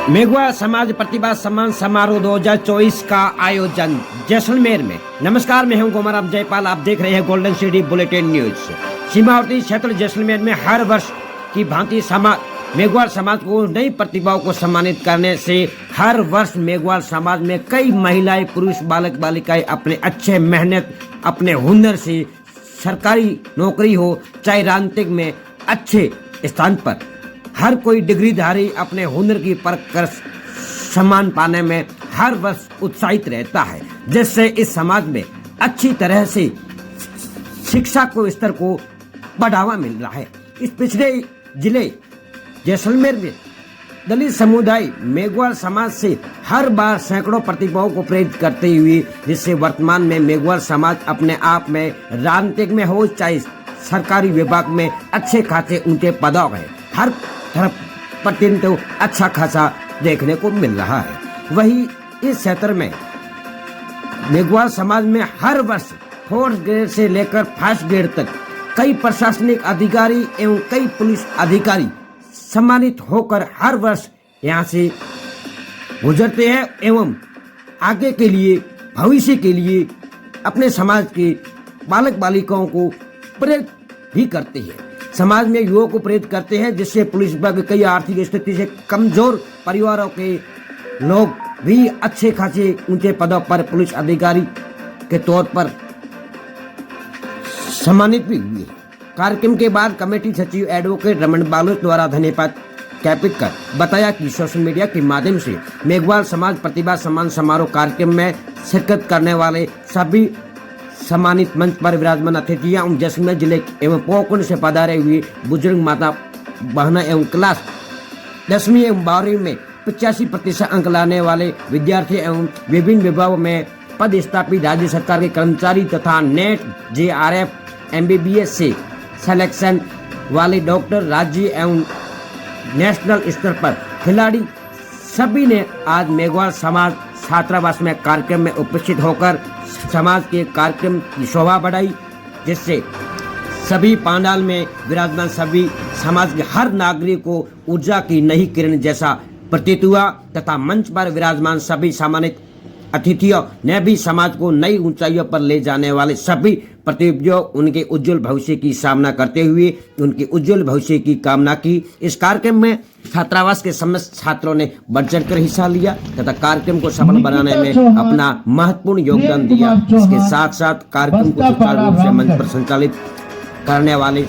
मेघवाल समाज प्रतिभा सम्मान समारोह 2024 का आयोजन जैसलमेर में। नमस्कार, मैं हूं कुमार जयपाल। आप देख रहे हैं गोल्डन सिटी बुलेटिन न्यूज। सीमावर्ती क्षेत्र जैसलमेर में हर वर्ष की भांति मेघवाल समाज को नई प्रतिभाओं को सम्मानित करने से हर वर्ष मेघवाल समाज में कई महिलाएं, पुरुष, बालक बालिकाएं अपने अच्छे मेहनत, अपने हुनर से सरकारी नौकरी हो चाहे राजनीतिक में अच्छे स्थान पर, हर कोई डिग्रीधारी अपने हुनर की परख कर सम्मान पाने में हर वर्ष उत्साहित रहता है, जिससे इस समाज में अच्छी तरह से शिक्षा को स्तर को बढ़ावा मिल रहा है। इस पिछड़े जिले जैसलमेर में दलित समुदाय मेघवाल समाज से हर बार सैकड़ों प्रतिभाओं को प्रेरित करते हुए, जिससे वर्तमान में मेघवाल समाज अपने आप में राजनीतिक में हो चाहे सरकारी विभाग में अच्छे खासे ऊंचे पदों में हर तरफ प्रतिनिधित्व अच्छा खासा देखने को मिल रहा है। वहीं इस क्षेत्र में मेघवाल समाज में हर वर्ष 4th ग्रेड से लेकर 1st ग्रेड तक कई प्रशासनिक अधिकारी एवं कई पुलिस अधिकारी सम्मानित होकर हर वर्ष यहाँ से गुजरते हैं एवं आगे के लिए, भविष्य के लिए अपने समाज के बालक बालिकाओं को प्रेरित भी करते हैं। समाज में युवाओं को प्रेरित करते हैं, जिससे पुलिस विभाग कई आर्थिक स्थिति से कमजोर परिवारों के लोग भी अच्छे खासे ऊंचे पदों पर पुलिस अधिकारी के तौर पर सम्मानित भी हुए। कार्यक्रम के बाद कमेटी सचिव एडवोकेट रमन बालोच द्वारा धन्यवाद ज्ञापित कर बताया कि सोशल मीडिया के माध्यम से मेघवाल समाज प्रतिभा सम्मान समारोह कार्यक्रम में शिरकत करने वाले सभी सम्मानित मंच पर विराजमान अतिथियां जैसलमेर जिले एवं पोकुंड से पधारे हुए बुजुर्ग माता बहना एवं क्लास 10वीं एवं 12वीं में 85% अंक लाने वाले विद्यार्थी एवं विभिन्न विभागों में पदस्थापित राज्य सरकार के कर्मचारी तथा नेट JRF MBBS से सिलेक्शन वाले डॉक्टर, राज्य एवं नेशनल स्तर पर खिलाड़ी सभी ने आज मेघवाल समाज छात्रावास में कार्यक्रम में उपस्थित होकर समाज के कार्यक्रम की शोभा बढ़ाई, जिससे सभी पंडाल में विराजमान सभी समाज के हर नागरिक को ऊर्जा की नई किरण जैसा प्रतीत हुआ तथा मंच पर विराजमान सभी सम्मानित अतिथियों ने भी समाज को नई ऊंचाइयों पर ले जाने वाले सभी प्रतिभागियों उनके उज्जवल भविष्य की सामना करते हुए उनके उज्जवल भविष्य की कामना की। इस कार्यक्रम में छात्रावास के समस्त छात्रों ने बढ़ चढ़कर हिस्सा लिया तथा कार्यक्रम को सफल बनाने में अपना महत्वपूर्ण योगदान दिया। इसके साथ साथ कार्यक्रम को सुचारू रूप से मंच पर संचालित करने वाले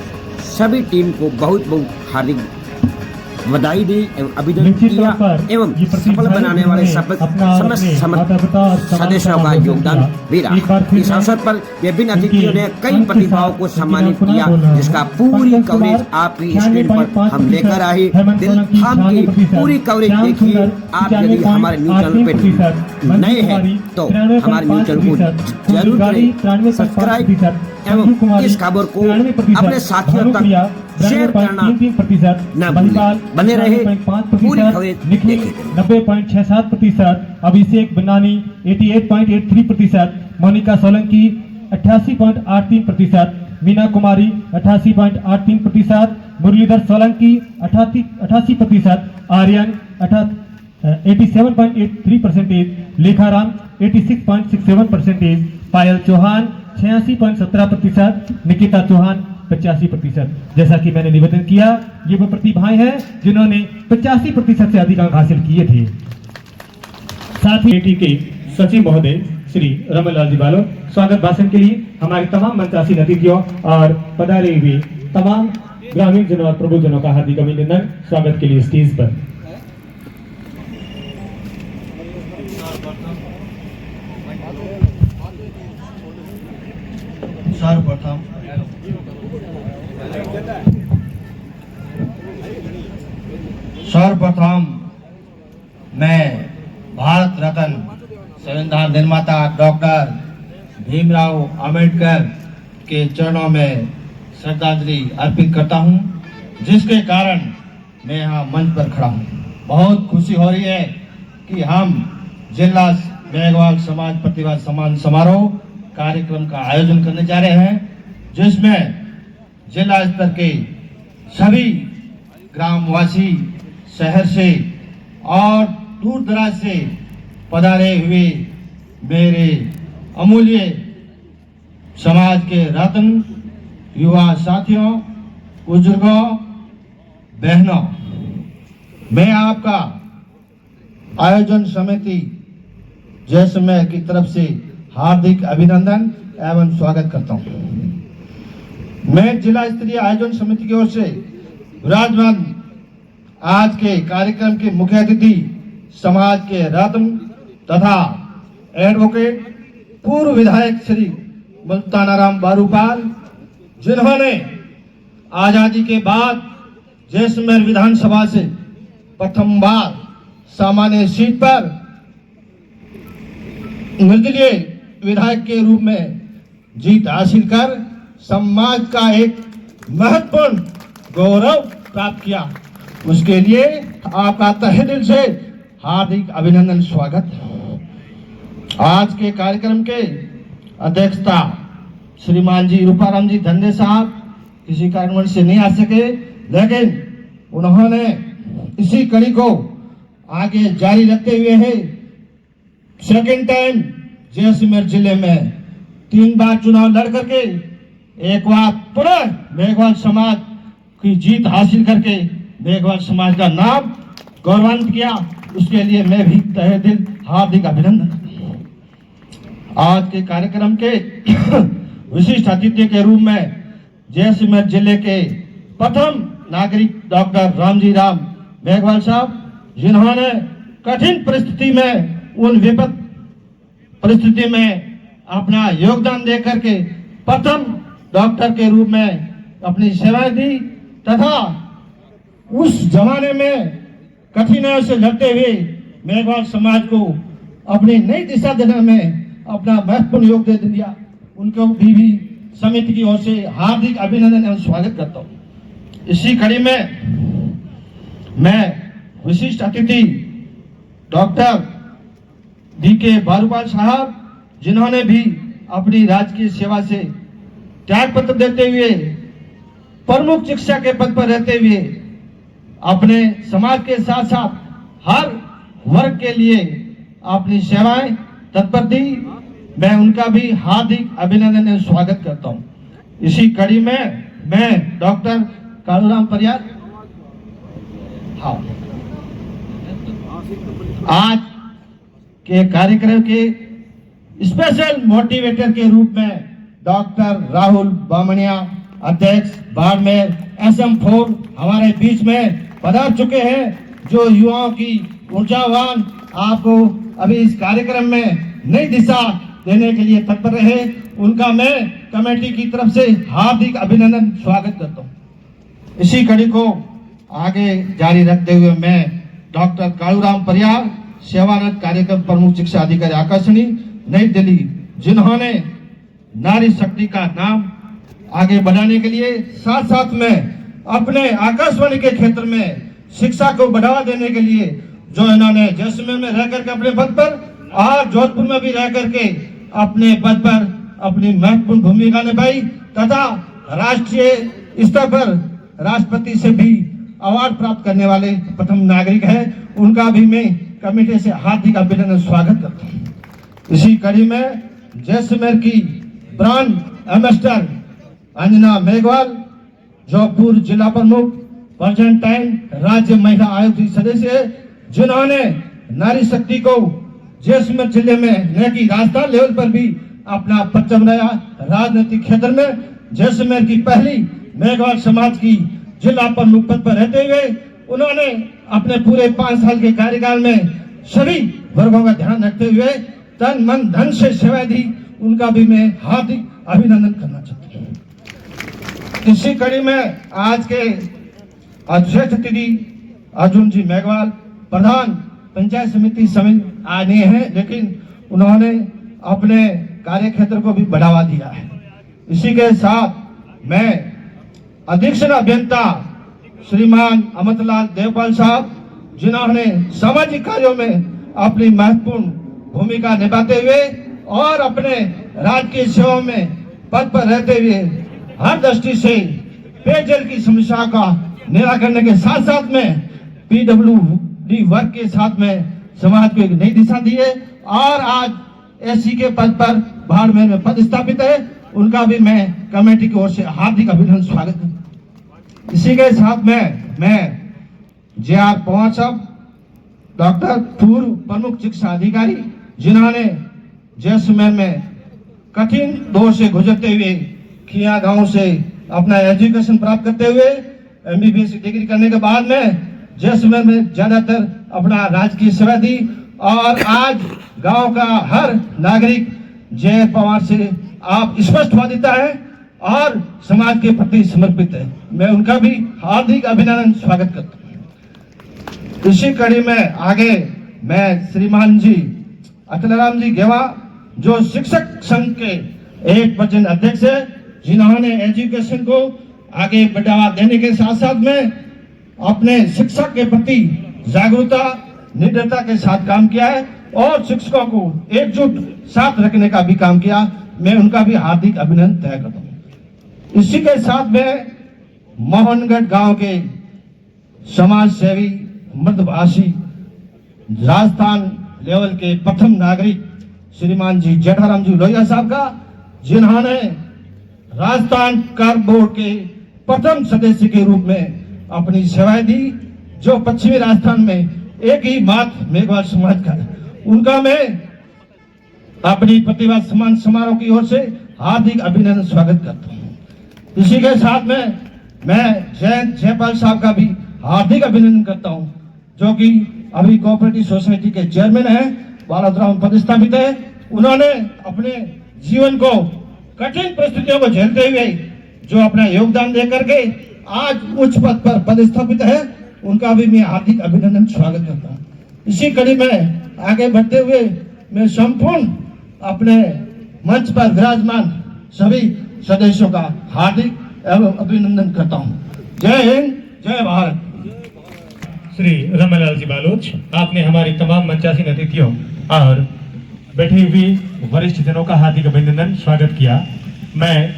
सभी टीम को बहुत बहुत हार्दिक बधाई दी एवं अभिनंदन किया एवं सफल बनाने वाले समस्त सदस्यों का योगदान भी रहा। इस अवसर पर विभिन्न अतिथियों ने कई प्रतिभाओं को सम्मानित किया, जिसका पूरी कवरेज आपकी स्क्रीन पर हम लेकर आए। दिल थाम की पूरी कवरेज देखिए। आप यदि हमारे न्यूज चैनल पे नए हैं तो हमारे न्यूज चैनल को जरूर करें सब्सक्राइब एवं इस खबर को अपने साथियों तक शेयर करना न भूलें। बने रहे पूरी खबरें देखें। 90.67%, अभिषेक बनानी 88.83%, मोनिका सोलंकी 88.83%, मीना कुमारी 88.83%, मुरलीधर सोलंकी 88%, आर्यन 87.83%, लेखाराम 86.67%, पायल चौहान 86.17%, निकिता चौहान 85%। जैसा कि मैंने निवेदन किया, ये वो प्रतिभाएं हैं जिन्होंने 85% से अधिक अंक हासिल किए थे। साथ ही बेटी के सचिव महोदय श्री रमनलाल जी बालो स्वागत भाषण के लिए हमारे तमाम मंचासीन अतिथियों और पधारे हुए तमाम ग्रामीण जनों और प्रबुद्धजनों का हार्दिक अभिनंदन। स्वागत के लिए स्टेज पर सर्वप्रथम मैं भारत रत्न संविधान निर्माता डॉक्टर भीमराव अंबेडकर के चरणों में श्रद्धांजलि अर्पित करता हूं, जिसके कारण मैं यहाँ मंच पर खड़ा हूं। बहुत खुशी हो रही है कि हम जिला मेघवाल समाज प्रतिभा सम्मान समारोह कार्यक्रम का आयोजन करने जा रहे हैं, जिसमें जिला स्तर के सभी ग्रामवासी शहर से और दूर दराज से पधारे हुए मेरे अमूल्य समाज के रत्न, युवा साथियों, बुजुर्गों, बहनों, मैं आपका आयोजन समिति जैसलमेर की तरफ से हार्दिक अभिनंदन एवं स्वागत करता हूं। मैं जिला स्तरीय आयोजन समिति की ओर से विराजमान आज के कार्यक्रम के मुख्य अतिथि, समाज के रत्न तथा एडवोकेट पूर्व विधायक श्री मुल्तानाराम बारूपाल, जिन्होंने आजादी के बाद जैसलमेर विधानसभा से प्रथम बार सामान्य सीट पर निर्दलीय विधायक के रूप में जीत हासिल कर समाज का एक महत्वपूर्ण गौरव प्राप्त किया। उसके लिए आपका तहे दिल से हार्दिक अभिनंदन, स्वागत। आज के कार्यक्रम के अध्यक्षता श्रीमान जी रूपाराम जी धंधे साहब किसी कारणवश से नहीं आ सके, लेकिन उन्होंने इसी कड़ी को आगे जारी रखते हुए है सेकेंड टाइम जैसलमेर जिले में 3 बार चुनाव लड़ करके एक बार पुनः मेघवाल समाज की जीत हासिल करके मेघवाल समाज का नाम गौरवान्वित किया। उसके लिए मैं भी तहे दिल हार्दिक अभिनंदन। आज के कार्यक्रम के विशिष्ट अतिथि के रूप में जैसलमेर जिले के प्रथम नागरिक डॉक्टर रामजी राम मेघवाल साहब, जिन्होंने कठिन परिस्थिति में उन विपद परिस्थिति में अपना योगदान दे करके प्रथम डॉक्टर के रूप में अपनी सेवाएं दी तथा उस जमाने में कठिनाइयों से लड़ते हुए मेघवाल समाज को अपनी नई दिशा देने में अपना महत्वपूर्ण योगदान दिया। उनको भी समिति की ओर से हार्दिक अभिनंदन एवं स्वागत करता हूँ। इसी कड़ी में मैं विशिष्ट अतिथि डॉक्टर DK बारूपाल साहब, जिन्होंने भी अपनी राजकीय सेवा से त्याग पत्र देते हुए प्रमुख शिक्षा के पद पर रहते हुए अपने समाज के साथ साथ हर वर्ग के लिए अपनी सेवाएं तत्पर दी। मैं उनका भी हार्दिक अभिनंदन एवं स्वागत करता हूं। इसी कड़ी में मैं डॉक्टर कालूराम परियार आज के कार्यक्रम के स्पेशल मोटिवेटर के रूप में डॉक्टर राहुल बामणिया, अध्यक्ष बाड़मेर SM4 हमारे बीच में पधार चुके हैं, जो युवाओं की ऊर्जावान आपको अभी इस कार्यक्रम में नई दिशा देने के लिए तत्पर रहे। उनका मैं कमेटी की तरफ से हार्दिक अभिनंदन स्वागत करता हूं। इसी कड़ी को आगे जारी रखते हुए मैं डॉक्टर कालूराम परियार, सेवारत कार्यक्रम प्रमुख शिक्षा अधिकारी आकाशवाणी नई दिल्ली, जिन्होंने नारी शक्ति का नाम आगे बढ़ाने के लिए साथ साथ में अपने आकाशवाणी के क्षेत्र में शिक्षा को बढ़ावा देने के लिए जो इन्होंने जैसलमेर में रह करके अपने पद पर और जोधपुर में भी रह करके अपने पद पर अपनी महत्वपूर्ण भूमिका निभाई तथा राष्ट्रीय स्तर पर राष्ट्रपति से भी अवार्ड प्राप्त करने वाले प्रथम नागरिक है। उनका भी मैं कमेटी से हार्दिक अभिनंदन स्वागत करता हूँ। इसी कड़ी में जैसलमेर की ब्रांड एम्बेसडर अंजना मेघवाल, जो पूर्व जिला प्रमुख, प्रेजेंट टाइम राज्य महिला आयोग की सदस्य है, जिन्होंने नारी शक्ति को जैसलमेर जिले में न कि राजस्थान लेवल पर भी अपना परचम बनाया। राजनीतिक क्षेत्र में जैसलमेर की पहली मेघवाल समाज की जिला प्रमुख पद पर रहते हुए उन्होंने अपने पूरे 5 साल के कार्यकाल में सभी वर्गों का ध्यान रखते हुए तन मन धन से सेवाएं दी। उनका भी मैं हार्दिक अभिनंदन करना चाहता हूँ। इसी कड़ी में आज के अध्यक्ष अतिथि अर्जुन जी मेघवाल, प्रधान पंचायत समिति आए नहीं है, लेकिन उन्होंने अपने कार्य क्षेत्र को भी बढ़ावा दिया है। इसी के साथ मैं अधीक्षण अभियंता श्रीमान अमरलाल देवपाल साहब, जिन्होंने सामाजिक कार्यों में अपनी महत्वपूर्ण भूमिका निभाते हुए और अपने राजकीय सेवा में पद पर रहते हुए हर दृष्टि से पेयजल की समस्या का निराकरण के साथ साथ में डी वर्ग के साथ में समाज को एक नई दिशा दी है और आज एससी के पद पर बाड़मेर में पद स्थापित है। उनका भी मैं कमेटी की ओर से हार्दिक अभिनंदन स्वागत करता हूं। इसी के साथ में मैं जे.आर. पवार साहब, डॉक्टर पूर्व प्रमुख शिक्षा अधिकारी, जिन्होंने जैसलमेर में कठिन दौर से गुजरते हुए खिया गांव से अपना एजुकेशन प्राप्त करते हुए एमबीबीएस की डिग्री करने के बाद में जैसलमेर में ज्यादातर अपना राजकीय सेवा दी और आज गांव का हर नागरिक जय पवार से आप स्पष्टवादिता है और समाज के प्रति समर्पित है। मैं उनका भी हार्दिक अभिनंदन स्वागत करता हूं। इसी कड़ी में आगे मैं श्रीमान जी अखिलराम जी गेवा, जो शिक्षक संघ के 1% अध्यक्ष है, जिन्होंने एजुकेशन को आगे बढ़ावा देने के साथ साथ में अपने शिक्षक के प्रति जागरूकता निडरता के साथ काम किया है और शिक्षकों को एकजुट साथ रखने का भी काम किया। मैं उनका भी हार्दिक अभिनंदन तय करता हूं। इसी के साथ में मोहनगढ़ गांव के समाज सेवी मृदभाषी राजस्थान लेवल के प्रथम नागरिक श्रीमान जी जेठाराम जी लोहिया साहब का, जिन्होंने राजस्थान कर बोर्ड के प्रथम सदस्य के रूप में अपनी सेवाएं दी, जो पश्चिमी राजस्थान में एक ही मात्र मेघवाल समाज का है। उनका मैं अपनी प्रतिभा सम्मान समारोह की ओर से हार्दिक अभिनंदन स्वागत करता हूं। इसी के साथ में मैं जयंत जयपाल साहब का भी हार्दिक अभिनंदन करता हूं, जो कि अभी कोऑपरेटिव सोसाइटी के चेयरमैन है, बालाद्रा में पदस्थापित है। उन्होंने अपने जीवन को कठिन परिस्थितियों को झेलते हुए जो अपना योगदान दे करके आज उच्च पद पर पदस्थापित है, उनका भी मैं हार्दिक अभिनंदन स्वागत करता हूं। इसी कड़ी में आगे बढ़ते हुए मैं संपूर्ण अपने मंच पर विराजमान सभी सदस्यों का हार्दिक अभिनंदन करता हूं। जय हिंद, जय भारत। श्री रमनलाल जी बालोच, आपने हमारी तमाम मंचासीन अतिथियों और बैठे हुए वरिष्ठ जनों का हार्दिक अभिनंदन स्वागत किया। मैं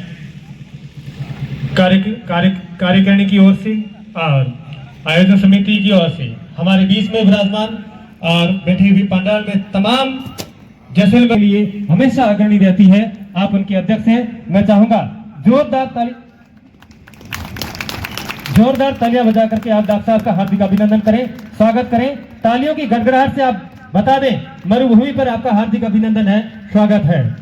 कार्यकारिणी की ओर से और आयोजन समिति की ओर से हमारे बीच में विराजमान और बैठी हुई पंडाल में तमाम जैसलमेर के लिए हमेशा अग्रणी रहती है, आप उनके अध्यक्ष हैं। मैं चाहूंगा जोरदार तालियां बजा करके आप डॉक्टर साहब का हार्दिक अभिनंदन करें, स्वागत करें। तालियों की गड़गड़ाहट से आप बता दें मरुभूमि पर आपका हार्दिक अभिनंदन है, स्वागत है।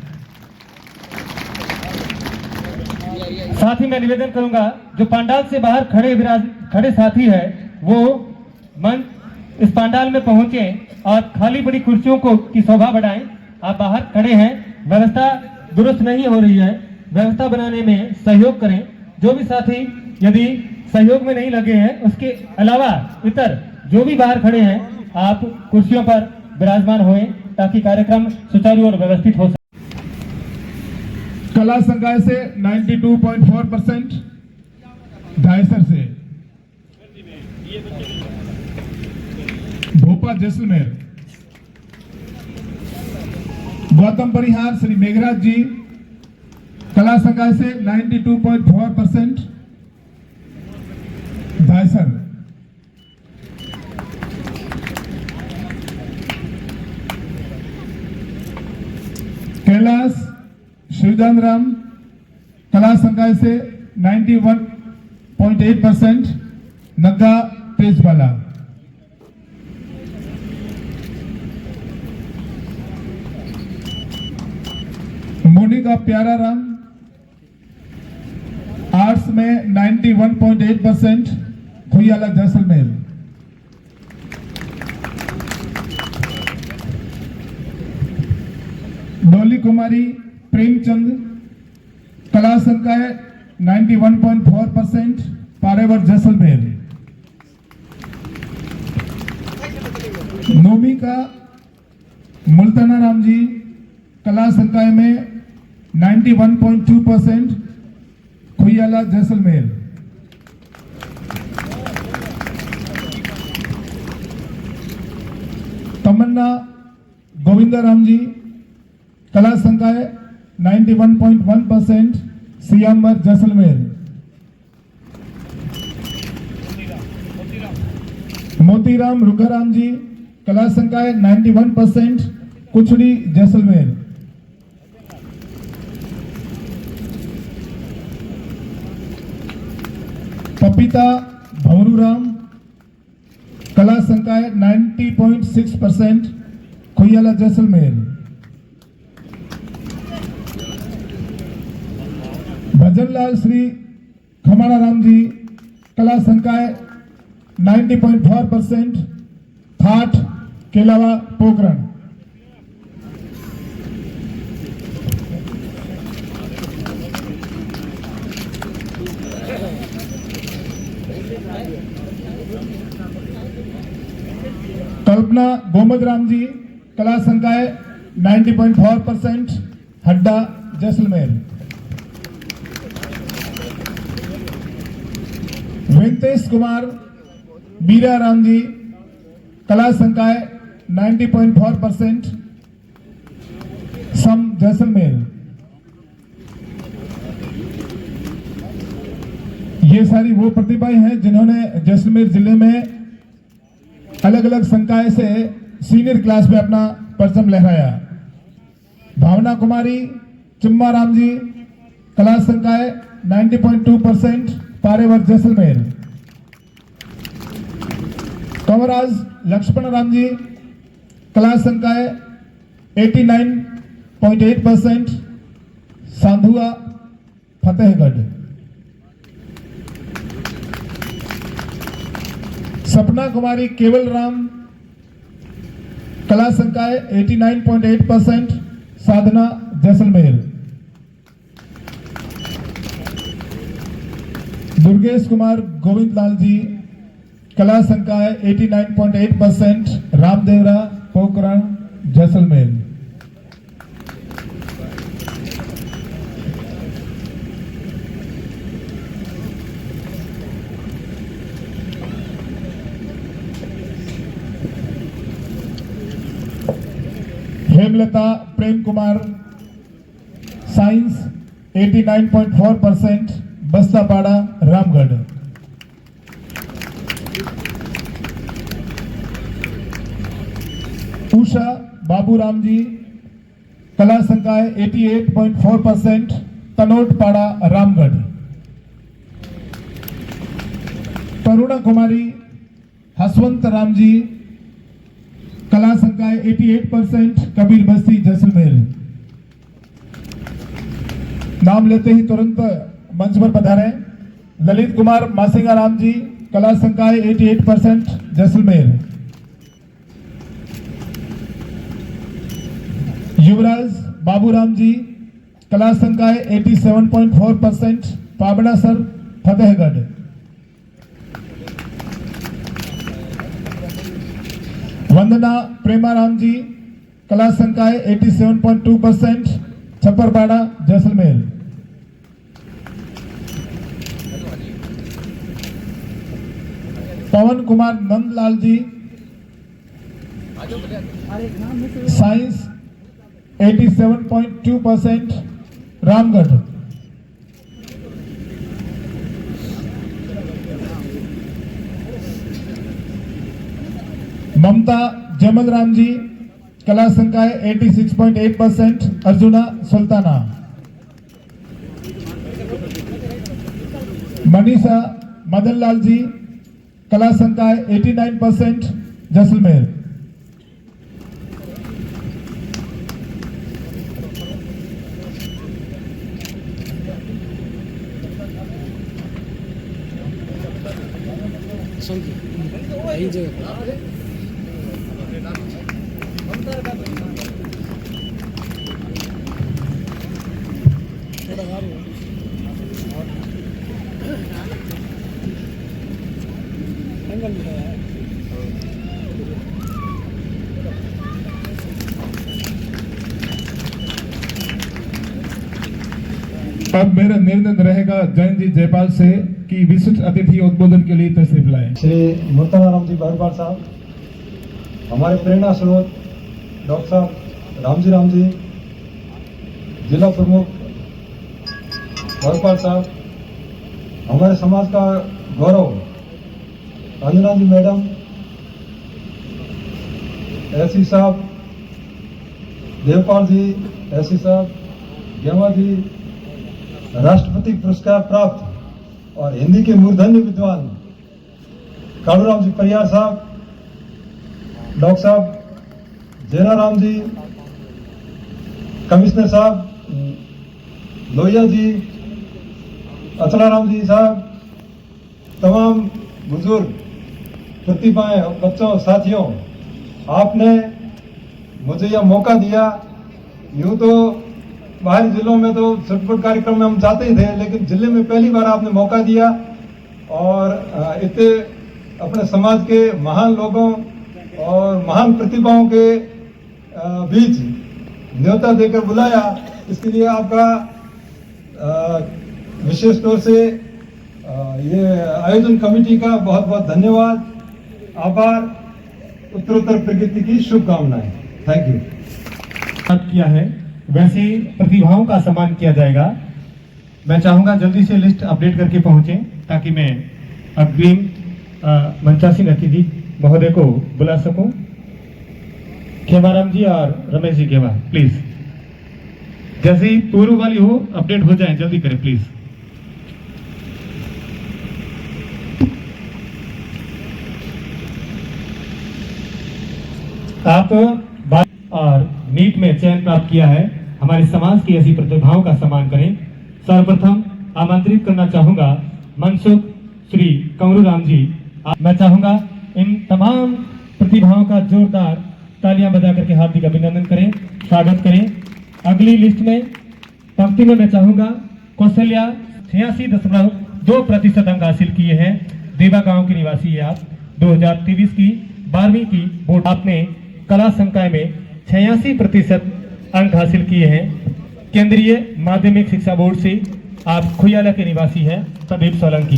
साथ ही मैं निवेदन करूंगा, जो पंडाल से बाहर खड़े साथी है वो मंच इस पंडाल में पहुंचे और खाली पड़ी कुर्सियों को की शोभा बढ़ाएं। आप बाहर खड़े हैं, व्यवस्था दुरुस्त नहीं हो रही है, व्यवस्था बनाने में सहयोग करें। जो भी साथी यदि सहयोग में नहीं लगे हैं, उसके अलावा इतर जो भी बाहर खड़े हैं, आप कुर्सियों पर विराजमान होएं ताकि कार्यक्रम सुचारू और व्यवस्थित हो सके। कला संकाय से 92.4%, धायसर से भोपा जैसलमेर, गौतम परिहार श्री मेघराज जी कला संकाय से 92.4%, धायसर। कैलाश श्रीदान राम कला संकाय से 91.8%, नग्गा तेजबाला। मोनिका प्यारा राम आर्ट्स में 91.8%, खुयाला जैसलमेर। डोली कुमारी प्रेमचंद कला संकाय 91.4%, पारेवर जैसलमेर। नोमिका मुल्ताना राम जी कला संकाय में 91.2%, खुयाला जैसलमेर। तमन्ना गोविंदा राम जी कला संकाय 91.1%, सियामर जैसलमेर। मोतीराम रुखाराम जी, कला संकाय 91%, कुछड़ी जैसलमेर। पपीता भंवरूराम, कला संकाय 90.6%, खुयाला जैसलमेर। भजनलाल श्री खमाणा राम जी, कला संकाय 90.4%, थाट केलावा पोखरण। कल्पना गोमद राम जी, कला संकाय 90.4%, हड्डा जैसलमेर। वेंकटेश कुमार बीरा राम जी, कला संकाय 90.4%, सम जैसलमेर। ये सारी वो प्रतिभाएं हैं जिन्होंने जैसलमेर जिले में अलग अलग संकाय से सीनियर क्लास में अपना परचम लहराया। भावना कुमारी चिम्मा राम जी, कला संकाय 90.2%, पारेवर जैसलमेर। कंवराज लक्ष्मण राम जी, कला संकाय 89.8%, सांधुआ फतेहगढ़। सपना कुमारी केवल राम, कला संकाय 89.8%, साधना जैसलमेर। दुर्गेश कुमार गोविंद लाल जी, कला संकाय 89.8%, रामदेवरा पोखरण जैसलमेर। हेमलता प्रेम कुमार, साइंस 89.4%, बस्तापाड़ा रामगढ़। उषा बाबूराम जी, कला संकाय 88.4%, तनोटपाड़ा रामगढ़। तरुणा कुमारी हसवंत राम जी, कला संकाय 88%, कबीर बस्ती जैसलमेर। नाम लेते ही तुरंत मंच पर पधारे ललित कुमार मासिंगा राम जी, कला संकाय 88%, जैसलमेर। युवराज बाबूराम जी, कला संकाय 87.4%, पाबनासर फतेहगढ़। वंदना प्रेमाराम जी, कला संकाय 87.2%, छपरपाड़ा जैसलमेर। पवन कुमार नंदलाल जी, साइंस 87.2%, रामगढ़। ममता जमल राम जी, कला संकाय 86.8%, अर्जुना सुल्ताना। मनीषा मदनलाल जी, कला संकाय 89%, जैसलमेर। अब मेरा निर्णय रहेगा जैन जी जयपाल से कि विशिष्ट अतिथि उद्बोधन के लिए तशरीफ लाएं। श्री मूर्तनाराम जी बहरपाल साहब, हमारे प्रेरणा स्रोत डॉक्टर साहब राम जी, जिला प्रमुख बहरपाल साहब, हमारे समाज का गौरव रंजना जी मैडम, एससी साहब, देवपाल जी, एससी साहब, गेवा जी, राष्ट्रपति पुरस्कार प्राप्त और हिंदी के मूर्धन्य विद्वान कालूराम जी परियार साहब, डॉक्टर साहब जेरा राम जी, कमिश्नर साहब लोहिया जी, अचलाराम जी साहब, तमाम बुजुर्ग प्रतिभाएं, बच्चों, साथियों, आपने मुझे यह मौका दिया। यूं तो बाहरी जिलों में तो छटपट कार्यक्रम में हम जाते ही थे, लेकिन जिले में पहली बार आपने मौका दिया और इतने अपने समाज के महान लोगों और महान प्रतिभाओं के बीच न्योता देकर बुलाया। इसके लिए आपका विशेष तौर से ये आयोजन कमेटी का बहुत बहुत धन्यवाद, आभार, उत्तरोत्तर प्रगति की शुभकामनाएं। Thank you. किया है वैसे प्रतिभाओं का सम्मान किया जाएगा। मैं चाहूंगा जल्दी से लिस्ट अपडेट करके पहुंचे ताकि मैं अग्रिम मंचासीन अतिथि महोदय को बुला सकूं। खेमाराम जी और रमेश जी खेमा, प्लीज जैसे ही पूर्व वाली हो अपडेट हो जाए, जल्दी करें प्लीज। आप और नीट में चयन प्राप्त किया है, हमारे समाज की ऐसी प्रतिभाओं का सम्मान करें। सर्वप्रथम आमंत्रित करना चाहूंगा मनसुख श्री कंवरू राम जी। मैं चाहूंगा इन तमाम प्रतिभाओं का जोरदार तालियां बजा करके हार्दिक अभिनंदन करें, स्वागत करें। अगली लिस्ट में पंक्ति में मैं चाहूंगा कौशल्या 86.2% अंक हासिल किए हैं। देवा गांव के निवासी है आप। 2023 की 12वीं की बोर्ड आपने कला संकाय में 86% अंक हासिल किए हैं। केंद्रीय माध्यमिक शिक्षा बोर्ड से आप खुयाला के निवासी हैं। प्रदीप सोलंकी।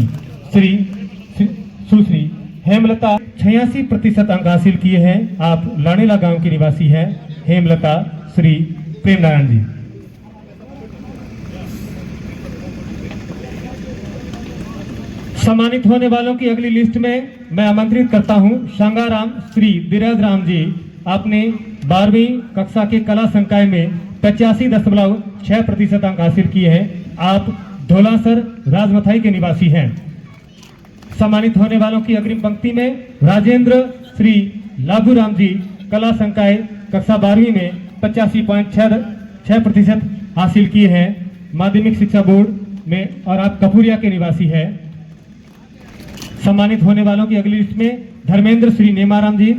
सुश्री हेमलता 86% अंक हासिल किए हैं। आप लानेला गांव के निवासी हैं। हेमलता श्री प्रेम नारायण जी। सम्मानित होने वालों की अगली लिस्ट में मैं आमंत्रित करता हूं शांगाराम श्री धीरज राम जी। आपने 12वीं कक्षा के कला संकाय में 85.6% अंक हासिल किए हैं। आप धौलासर राजमथाई के निवासी हैं। सम्मानित होने वालों की अग्रिम पंक्ति में राजेंद्र श्री लाभूराम जी कला संकाय कक्षा 12वीं में 85.6% हासिल किए हैं माध्यमिक शिक्षा बोर्ड में और आप कपूरिया के निवासी हैं। सम्मानित होने वालों की अगली लिस्ट में धर्मेंद्र श्री नेमाराम जी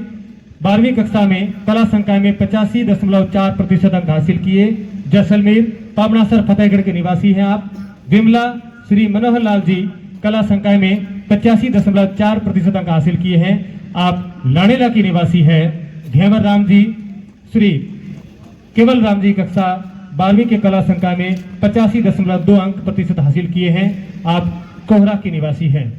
12वीं कक्षा में कला संकाय में 85.4% अंक हासिल किए। जैसलमेर पाबनासर फतेहगढ़ के निवासी हैं आप। विमला श्री मनोहर लाल जी कला संकाय में 85.4% अंक हासिल किए हैं। आप लानेला की निवासी हैं। घेवर राम जी श्री केवल राम जी कक्षा 12वीं के कला संकाय में 85.2% हासिल किए हैं। आप कोहरा के निवासी हैं।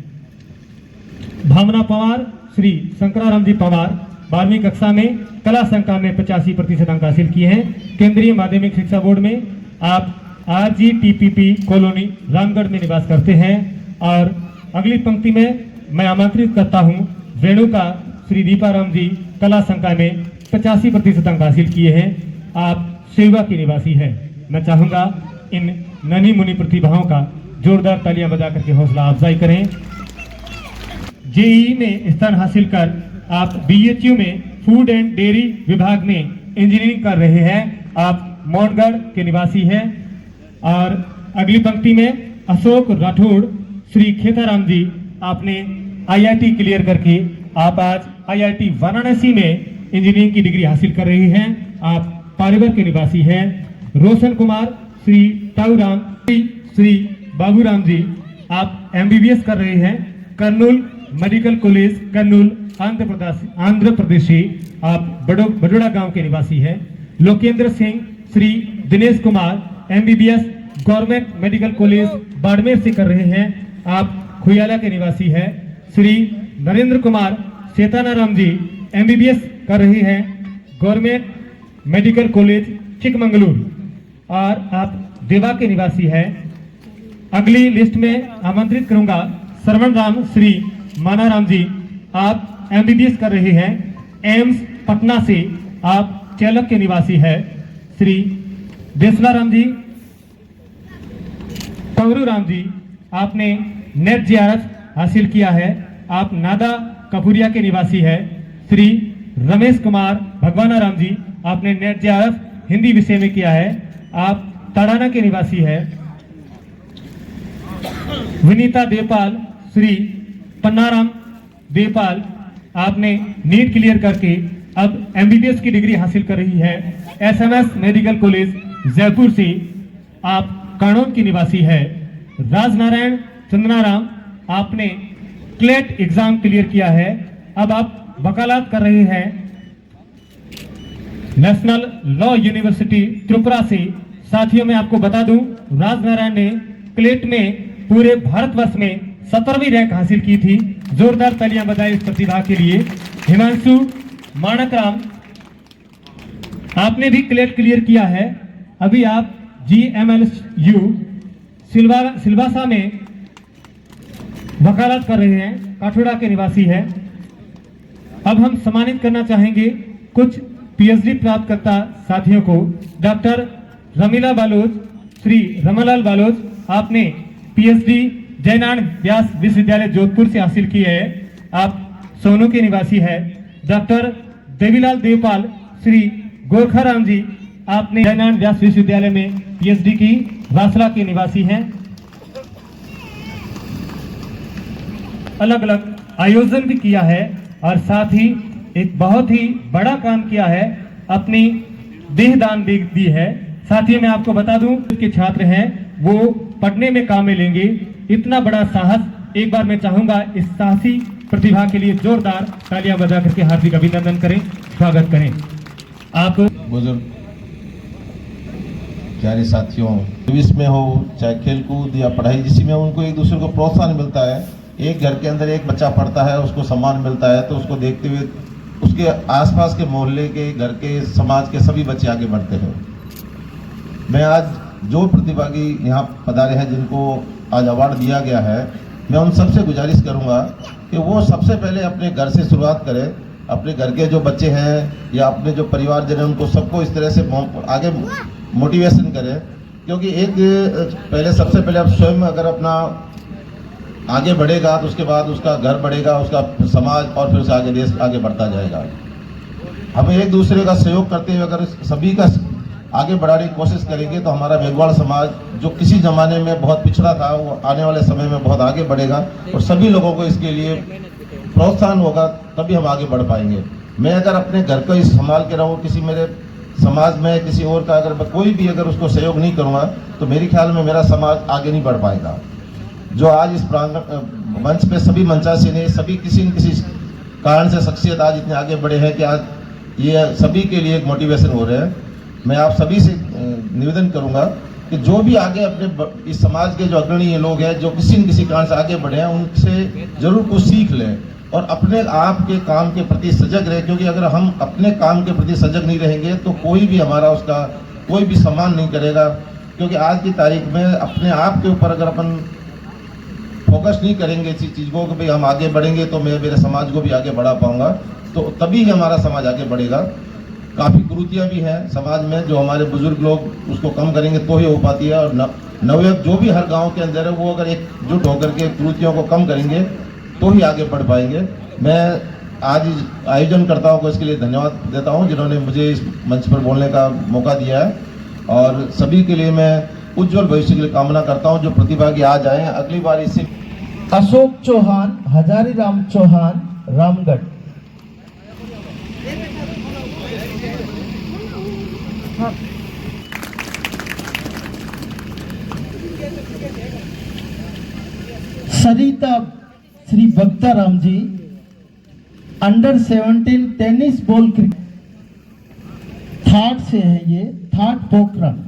भावना पवार श्री शंकराराम जी पवार 12वीं कक्षा में कला संकाय में 85% अंक हासिल किए हैं। केंद्रीय माध्यमिक शिक्षा बोर्ड में आप RGTPP कॉलोनी रामगढ़ में निवास करते हैं। और अगली पंक्ति में मैं आमंत्रित करता हूं रेणुका श्री दीपाराम जी कला संकाय में 85% अंक हासिल किए हैं। आप सेवा के निवासी हैं। मैं चाहूंगा इन नन्ही मुनि प्रतिभाओं का जोरदार तालियां बजा करके हौसला अफजाई करें। जेईई में स्थान हासिल कर आप BHU में फूड एंड डेयरी विभाग में इंजीनियरिंग कर रहे हैं। आप मौनगढ़ के निवासी हैं। और अगली पंक्ति में अशोक राठौड़ श्री खेताराम जी आपने IIT क्लियर करके आप आज IIT वाराणसी में इंजीनियरिंग की डिग्री हासिल कर रहे हैं। आप पारिवर के निवासी हैं। रोशन कुमार श्री टाउराम श्री बाबूराम जी आप MBBS कर रहे हैं। कर्नूल मेडिकल कॉलेज कर्नूल आंध्र प्रदेश से आप बडोड़ा गांव के निवासी हैं। Lokendra Singh Shri Dinesh Kumar MBBS government medical college Barmer से कर रहे हैं। आप खुयाला के निवासी हैं। श्री नरेंद्र कुमार सेतानाराम जी MBBS कर रहे हैं गवर्नमेंट मेडिकल कॉलेज चिकमंगलुरु और आप देवा के निवासी हैं। अगली लिस्ट में आमंत्रित करूंगा श्रवण राम श्री मानाराम जी। आप MBBS कर रहे हैं एम्स पटना से आप चैलक के निवासी है। श्री देसलाराम जी, कंवरू राम जी, आपने नेट जीआरएफ हासिल किया है। आप नादा कपूरिया के निवासी है। श्री रमेश कुमार भगवाना राम जी, आपने नेट जीआरएफ हिंदी विषय में किया है। आप तड़ाना के निवासी है। विनीता देवपाल, श्री पन्नाराम देवपाल, आपने नीट क्लियर करके अब एमबीबीएस की डिग्री हासिल कर रही है। एसएमएस मेडिकल कॉलेज जयपुर से आप कानौन की निवासी है। राजनारायण चंद्राराम, आपने क्लेट एग्जाम क्लियर किया है। अब आप वकालत कर रहे हैं नेशनल लॉ यूनिवर्सिटी त्रिपुरा से। साथियों, मैं आपको बता दूं, राजनारायण ने क्लेट में पूरे भारतवर्ष में 17वीं रैंक हासिल की थी। जोरदार तालियां बजाएं इस प्रतिभा के लिए। हिमांशु माणकराम, आपने भी क्लेट क्लियर किया है। अभी आप GMLU सिलवासा में वकालत कर रहे हैं। काठोड़ा के निवासी है। अब हम सम्मानित करना चाहेंगे कुछ PhD प्राप्तकर्ता साथियों को। डॉक्टर रमीला बालोच, श्री रमालाल बालोच, आपने PhD जयनारायण व्यास विश्वविद्यालय जोधपुर से हासिल की है। आप सोनू के निवासी है। डॉक्टर देवीलाल देवपाल, श्री गोरखाराम जी, आपने जयनारायण व्यास विश्वविद्यालय में PhD की, वासला के निवासी हैं। अलग अलग आयोजन भी किया है और साथ ही एक बहुत ही बड़ा काम किया है, अपनी देहदान दी है। साथियों, मैं आपको बता दूं के छात्र हैं, वो पढ़ने में काम में लेंगे। इतना बड़ा साहस एक बार मैं चाहूंगा इस साहसी प्रतिभा के लिए जोरदार तालियां बजा करके हार्दिक अभिनंदन करें, स्वागत करें। आप बुजुर्ग प्यारे साथियों, क्विज में हो चाहे खेलकूद या पढ़ाई, जिसी में उनको एक दूसरे को प्रोत्साहन मिलता है। एक घर के अंदर एक बच्चा पढ़ता है, उसको सम्मान मिलता है, तो उसको देखते हुए उसके आसपास के मोहल्ले के, घर के, समाज के सभी बच्चे आगे बढ़ते हैं। मैं आज जो प्रतिभागी यहाँ पधारे हैं, जिनको आज अवार्ड दिया गया है, मैं उन सबसे गुजारिश करूँगा कि वो सबसे पहले अपने घर से शुरुआत करें। अपने घर के जो बच्चे हैं या अपने जो परिवारजन हैं, उनको सबको इस तरह से आगे मोटिवेशन करें। क्योंकि एक पहले सबसे पहले आप स्वयं अगर अपना आगे बढ़ेगा तो उसके बाद उसका घर बढ़ेगा, उसका समाज, और फिर उससे आगे देश आगे बढ़ता जाएगा। हमें एक दूसरे का सहयोग करते हुए अगर सभी का आगे बढ़ाने की कोशिश करेंगे तो हमारा मेघवाल समाज, जो किसी ज़माने में बहुत पिछड़ा था, वो आने वाले समय में बहुत आगे बढ़ेगा और सभी लोगों को इसके लिए प्रोत्साहन होगा, तभी हम आगे बढ़ पाएंगे। मैं अगर अपने घर को ही संभाल के रहूँ, किसी मेरे समाज में किसी और का अगर कोई भी अगर उसको सहयोग नहीं करूँगा, तो मेरे ख्याल में मेरा समाज आगे नहीं बढ़ पाएगा। जो आज इस प्रांगण मंच पे सभी मंचासी ने, सभी किसी न किसी कारण से शख्सियत आज इतने आगे बढ़े हैं कि आज ये सभी के लिए एक मोटिवेशन हो रहे हैं। मैं आप सभी से निवेदन करूंगा कि जो भी आगे अपने इस समाज के जो अग्रणी लोग हैं, जो किसी न किसी कारण से आगे बढ़े हैं, उनसे जरूर कुछ सीख लें और अपने आप के काम के प्रति सजग रहे। क्योंकि अगर हम अपने काम के प्रति सजग नहीं रहेंगे तो कोई भी हमारा उसका कोई भी सम्मान नहीं करेगा। क्योंकि आज की तारीख में अपने आप के ऊपर अगर अपन फोकस नहीं करेंगे इसी चीज़ को कि भाई हम आगे बढ़ेंगे तो मैं मेरे समाज को भी आगे बढ़ा पाऊंगा, तो तभी हमारा समाज आगे बढ़ेगा। काफ़ी कुरीतियाँ भी हैं समाज में, जो हमारे बुजुर्ग लोग उसको कम करेंगे तो ही हो पाती है। और नवयुवक जो भी हर गांव के अंदर है, वो अगर एकजुट होकर के कुरीतियों को कम करेंगे तो ही आगे बढ़ पाएंगे। मैं आज आयोजनकर्ताओं को इसके लिए धन्यवाद देता हूं, जिन्होंने मुझे इस मंच पर बोलने का मौका दिया है, और सभी के लिए मैं उज्जवल भविष्य के लिए कामना करता हूं। जो प्रतिभागी आज आए हैं, अगली बार इससे Ashok Chauhan, Hazari Ram Chauhan, Ramgarh. Sarita Shri Bhakta Ram ji, under 17 tennis ball cricket, third से है ये, थर्ड पोखरण।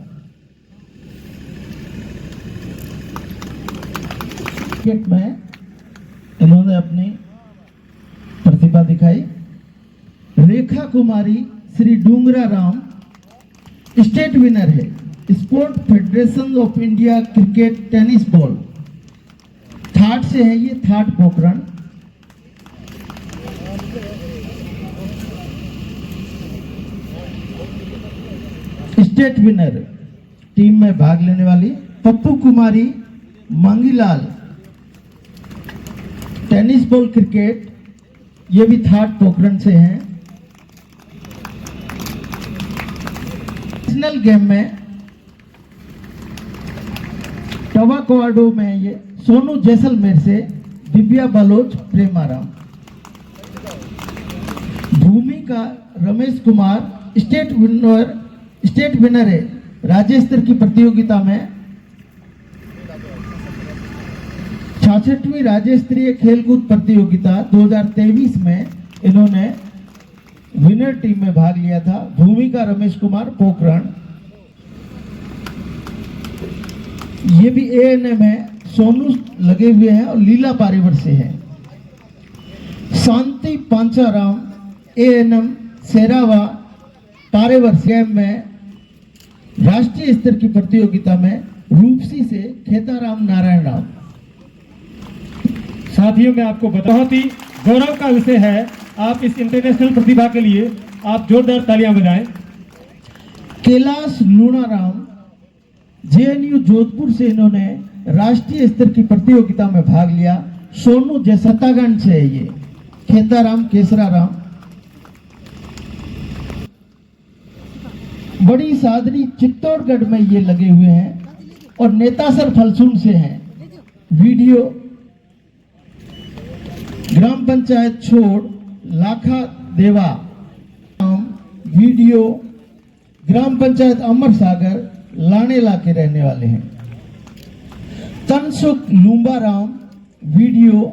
क्रिकेट में इन्होंने अपनी प्रतिभा दिखाई। रेखा कुमारी श्री डूंगरा राम, स्टेट विनर है, sport federation of India cricket tennis ball, third से है ये, third Pokhran. State winner team में भाग लेने वाली पप्पू कुमारी मांगीलाल टेनिस बॉल क्रिकेट, ये भी थर्ड पोखरण से हैं। नेशनल गेम में टवाकोवाडो में ये सोनू जैसलमेर से दिव्या बलोच प्रेमाराम। भूमिका रमेश कुमार स्टेट विनर है राज्य स्तर की प्रतियोगिता में 66वीं राज्य स्तरीय खेलकूद प्रतियोगिता 2023 में इन्होंने विनर टीम में भाग लिया था। भूमिका रमेश कुमार पोखरण, ये भी एएनएम है, सोनू लगे हुए हैं और लीला पारेवर से है। शांति पांचाराम एएनएम सेरावा पारेवर गेम में राष्ट्रीय स्तर की प्रतियोगिता में रूपसी से खेताराम नारायण राव। साथियों मैं आपको बहुत ही गौरव का विषय है, आप इस इंटरनेशनल प्रतिभा के लिए आप जोरदार तालियां बजाएं। कैलाश लूणाराम जेएनयू जोधपुर से इन्होंने राष्ट्रीय स्तर की प्रतियोगिता में भाग लिया। सोनू जैसतागंज से है ये, खेताराम केसराराम। बड़ी सादरी चित्तौड़गढ़ में ये लगे हुए हैं और नेतासर फलसून से हैं। वीडियो ग्राम पंचायत छोड़ लाखा देवा, वीडियो ग्राम पंचायत अमर सागर लानेला के रहने वाले हैं। तनसुख लूंबाराम वीडियो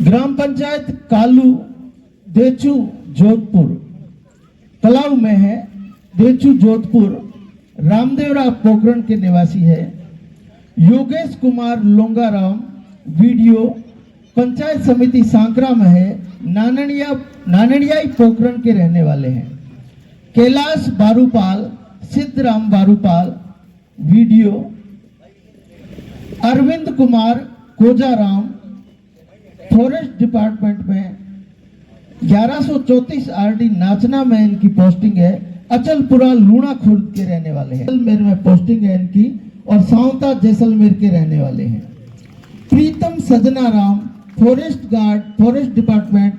ग्राम पंचायत कालू देचू जोधपुर तलाव में है। देचू जोधपुर रामदेवरा पोखरण के निवासी है। योगेश कुमार लोंगाराम वीडियो पंचायत समिति सांकरा में है, नानड़ियाई पोखरण के रहने वाले हैं। Kailash Barupal Siddharam Barupal VDO Arvind Kumar Kojaram forest department में 1134 आरडी नाचना में इनकी पोस्टिंग है। अचलपुरा लूणा खुर्द के रहने वाले हैं। जैसलमेर में पोस्टिंग है इनकी और सावता जैसलमेर के रहने वाले हैं। प्रीतम सजना Ram forest guard forest department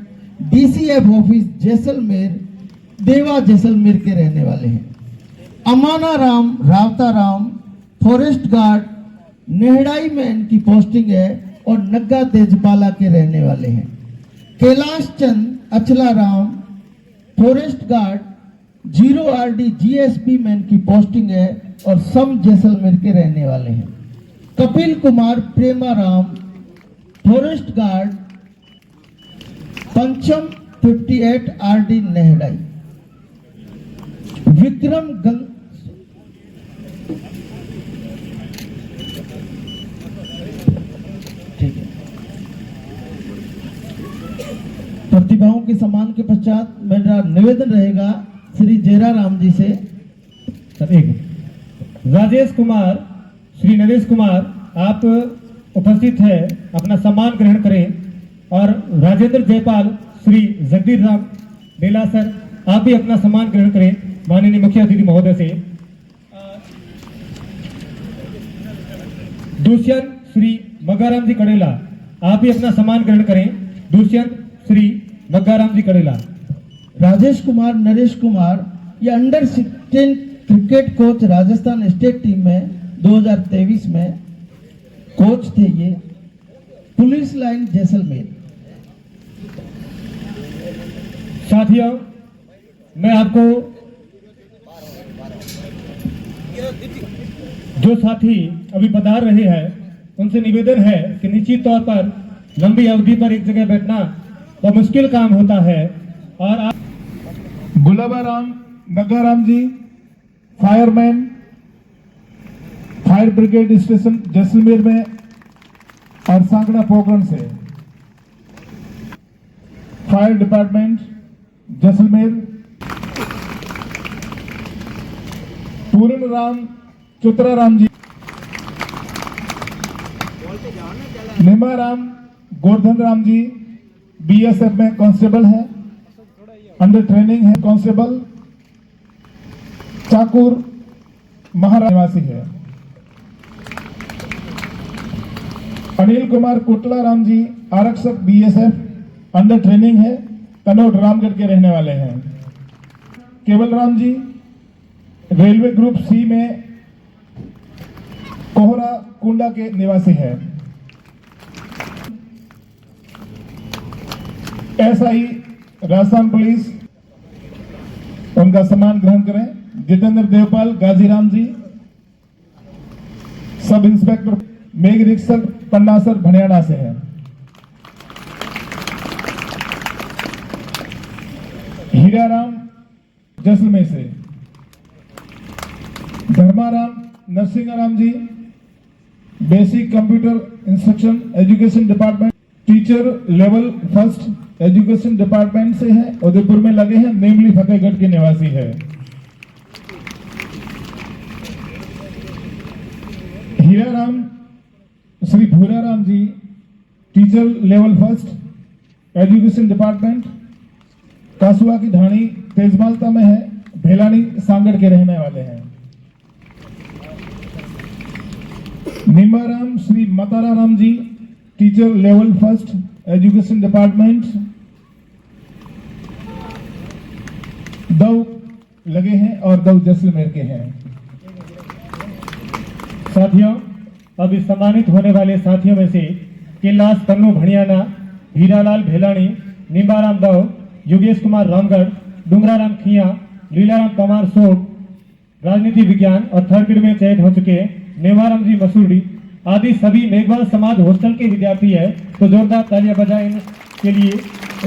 DCF office Jaisalmer देवा जैसलमेर के रहने वाले हैं। अमाना राम रावता राम फॉरेस्ट गार्ड नेहड़ाई में इनकी पोस्टिंग है और नग्गा तेजपाला के रहने वाले हैं। Kailash Chand Achla Ram forest guard 0 RD GSP में इनकी पोस्टिंग है और सम जैसलमेर के रहने वाले हैं। कपिल कुमार प्रेमाराम फॉरेस्ट गार्ड पंचम 58 आरडी नेहड़ाई। विक्रम गंग ठीक है। प्रतिभाओं के सम्मान के पश्चात मेरा निवेदन रहेगा श्री जयरा राम जी से। राजेश कुमार श्री नरेश कुमार आप उपस्थित है, अपना सम्मान ग्रहण करें। और राजेंद्र जयपाल श्री जगदीश राम बेला सर आप भी अपना सम्मान ग्रहण करें माननीय मुख्य अतिथि महोदय से। दुष्यंत श्री मग्गाराम जी कड़ेला आप भी अपना सम्मान ग्रहण करें। दुष्यंत श्री मग्गाराम जी कड़ेला। राजेश कुमार नरेश कुमार ये under 16 cricket coach Rajasthan state team में 2023 में कोच थे। ये पुलिस लाइन जैसलमेर। साथियों मैं आपको जो साथी अभी पधार रहे हैं उनसे निवेदन है कि निश्चित तौर पर लंबी अवधि पर एक जगह बैठना तो मुश्किल काम होता है। और आप Gulabaram Nagaram ji fireman fire brigade station Jaisalmer में और सांकड़ा पोखरण से fire department Jaisalmer. Purna Ram Chutraram ji Nimaram Govardhan Ram ji BSF में कांस्टेबल है, अंडर ट्रेनिंग है कांस्टेबल। चाकुर महाराष्ट्र निवासी है। अनिल कुमार कोटला राम जी आरक्षक बीएसएफ अंडर ट्रेनिंग है, कनौज रामगढ़ के रहने वाले हैं। केवल Ram ji railway group C में कोहरा कुंडा के निवासी है। एसआई राजस्थान पुलिस, उनका सम्मान ग्रहण करें। जितेंद्र देवपाल गाजीराम जी सब इंस्पेक्टर मेघरिक्सर पन्नासर भनियाना से है। हीराराम जैसलमेर से। Dharmaram Narsinharam ji basic computer instruction education department teacher level first education department से है, उदयपुर में लगे हैं, नेमली फतेहगढ़ के निवासी है। Hiraram Shri Bhuraram ji teacher level first education department Kasua की ढाणी तेजमालता में है, भेलानी सांगड़ के रहने वाले हैं। Nimbaram Shri Matara Ram ji teacher level first education department दौ लगे हैं और दौ जैसलमेर के हैं। साथियों, अब इस सम्मानित होने वाले साथियों में से कैलाश कन्नू भणियाना, हीरालाल भेलानी, निम्बाराम दौ, योगेश कुमार रामगढ़, डूंगराराम खिया, लीलाराम पवार सोप राजनीति विज्ञान और थर्ड ग्रेड में चयनित हो चुके नेवाराम जी मसूरी आदि सभी मेघवाल समाज हॉस्टल के विद्यार्थी है। तो जोरदार तालियां बजाएं इनके लिए।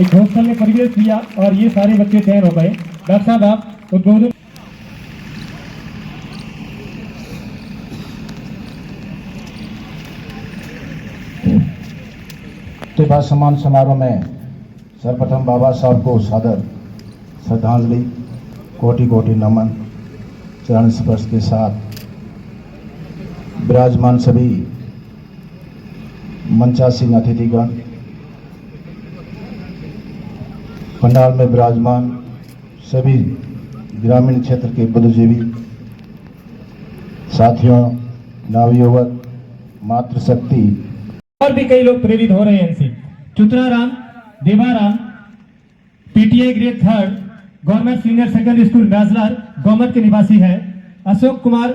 एक हॉस्टल ने परिवेश किया और ये सारे बच्चे चयन हो गए। डॉक्टर साहब आप उद्बोधन। प्रतिभा सम्मान समारोह में सर्वप्रथम बाबा साहब को सादर श्रद्धांजलि, कोटि कोटि नमन, चरण स्पर्श के साथ विराजमान सभी मंचासीन अतिथिगण, पंडाल में विराजमान सभी ग्रामीण क्षेत्र के बुद्धिजीवी साथियों, नवयुवक, मातृशक्ति और भी कई लोग प्रेरित हो रहे हैं इनसे। Chutraram Devaram PTI grade third government senior secondary school Majlar government के निवासी है। अशोक कुमार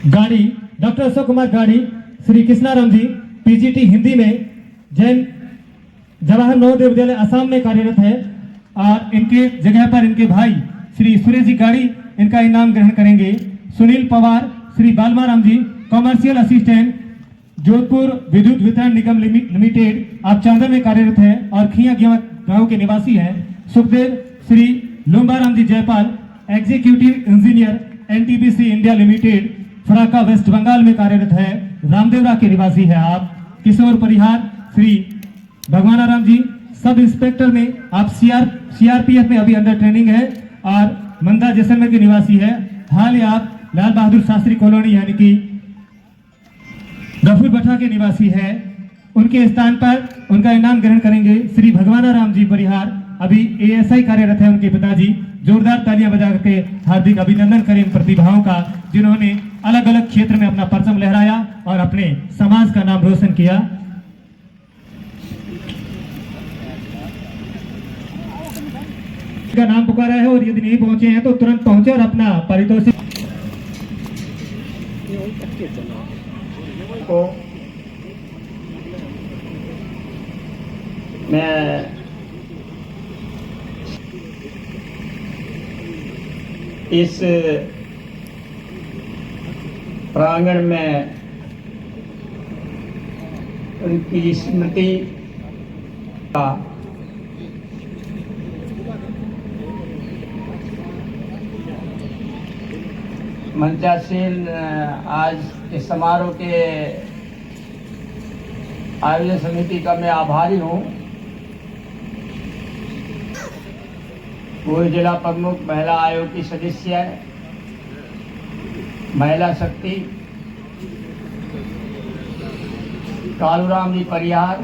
गाड़ी, डॉक्टर अशोक कुमार गाड़ी, श्री कृष्णाराम जी पीजीटी हिंदी में जैन जवाहर नवोदय विद्यालय असम में कार्यरत है और इनके जगह पर इनके भाई श्री सुरेश जी गाड़ी इनका इनाम ग्रहण करेंगे। सुनील पवार श्री बालमाराम जी कॉमर्शियल असिस्टेंट जोधपुर विद्युत वितरण निगम लिमिटेड आप चांदर में कार्यरत है और खिया गांव के निवासी हैं। Sukhdev Shri Lumbaram ji Jaipal executive engineer NTPC India limited Farakka West Bengal में कार्यरत है, रामदेवरा के निवासी है आप। किशोर परिहार श्री भगवानाराम जी सब इंस्पेक्टर में आप सीआरपीएफ में अभी अंडर ट्रेनिंग है और मंदा जैसलमेर के निवासी है। हाल ही आप लाल बहादुर शास्त्री कॉलोनी यानी कि गफूर भट्टा के निवासी है। उनके स्थान पर उनका इनाम ग्रहण करेंगे श्री भगवानाराम जी परिहार, अभी एएसआई कार्यरत है उनके पिताजी। जोरदार तालियां बजा करके हार्दिक अभिनंदन करें इन प्रतिभाओं का जिन्होंने अलग अलग क्षेत्र में अपना परचम लहराया और अपने समाज का नाम रोशन किया। का नाम पुकारा है और यदि नहीं पहुंचे हैं तो तुरंत पहुंचे और अपना पारितोषिक को मैं इस प्रांगण में उनकी स्मृति का मंचासीन आज इस समारोह के आयोजन समिति का मैं आभारी हूँ। पूर्व जिला प्रमुख, महिला आयोग की सदस्य, महिला शक्ति कालूराम जी परिहार,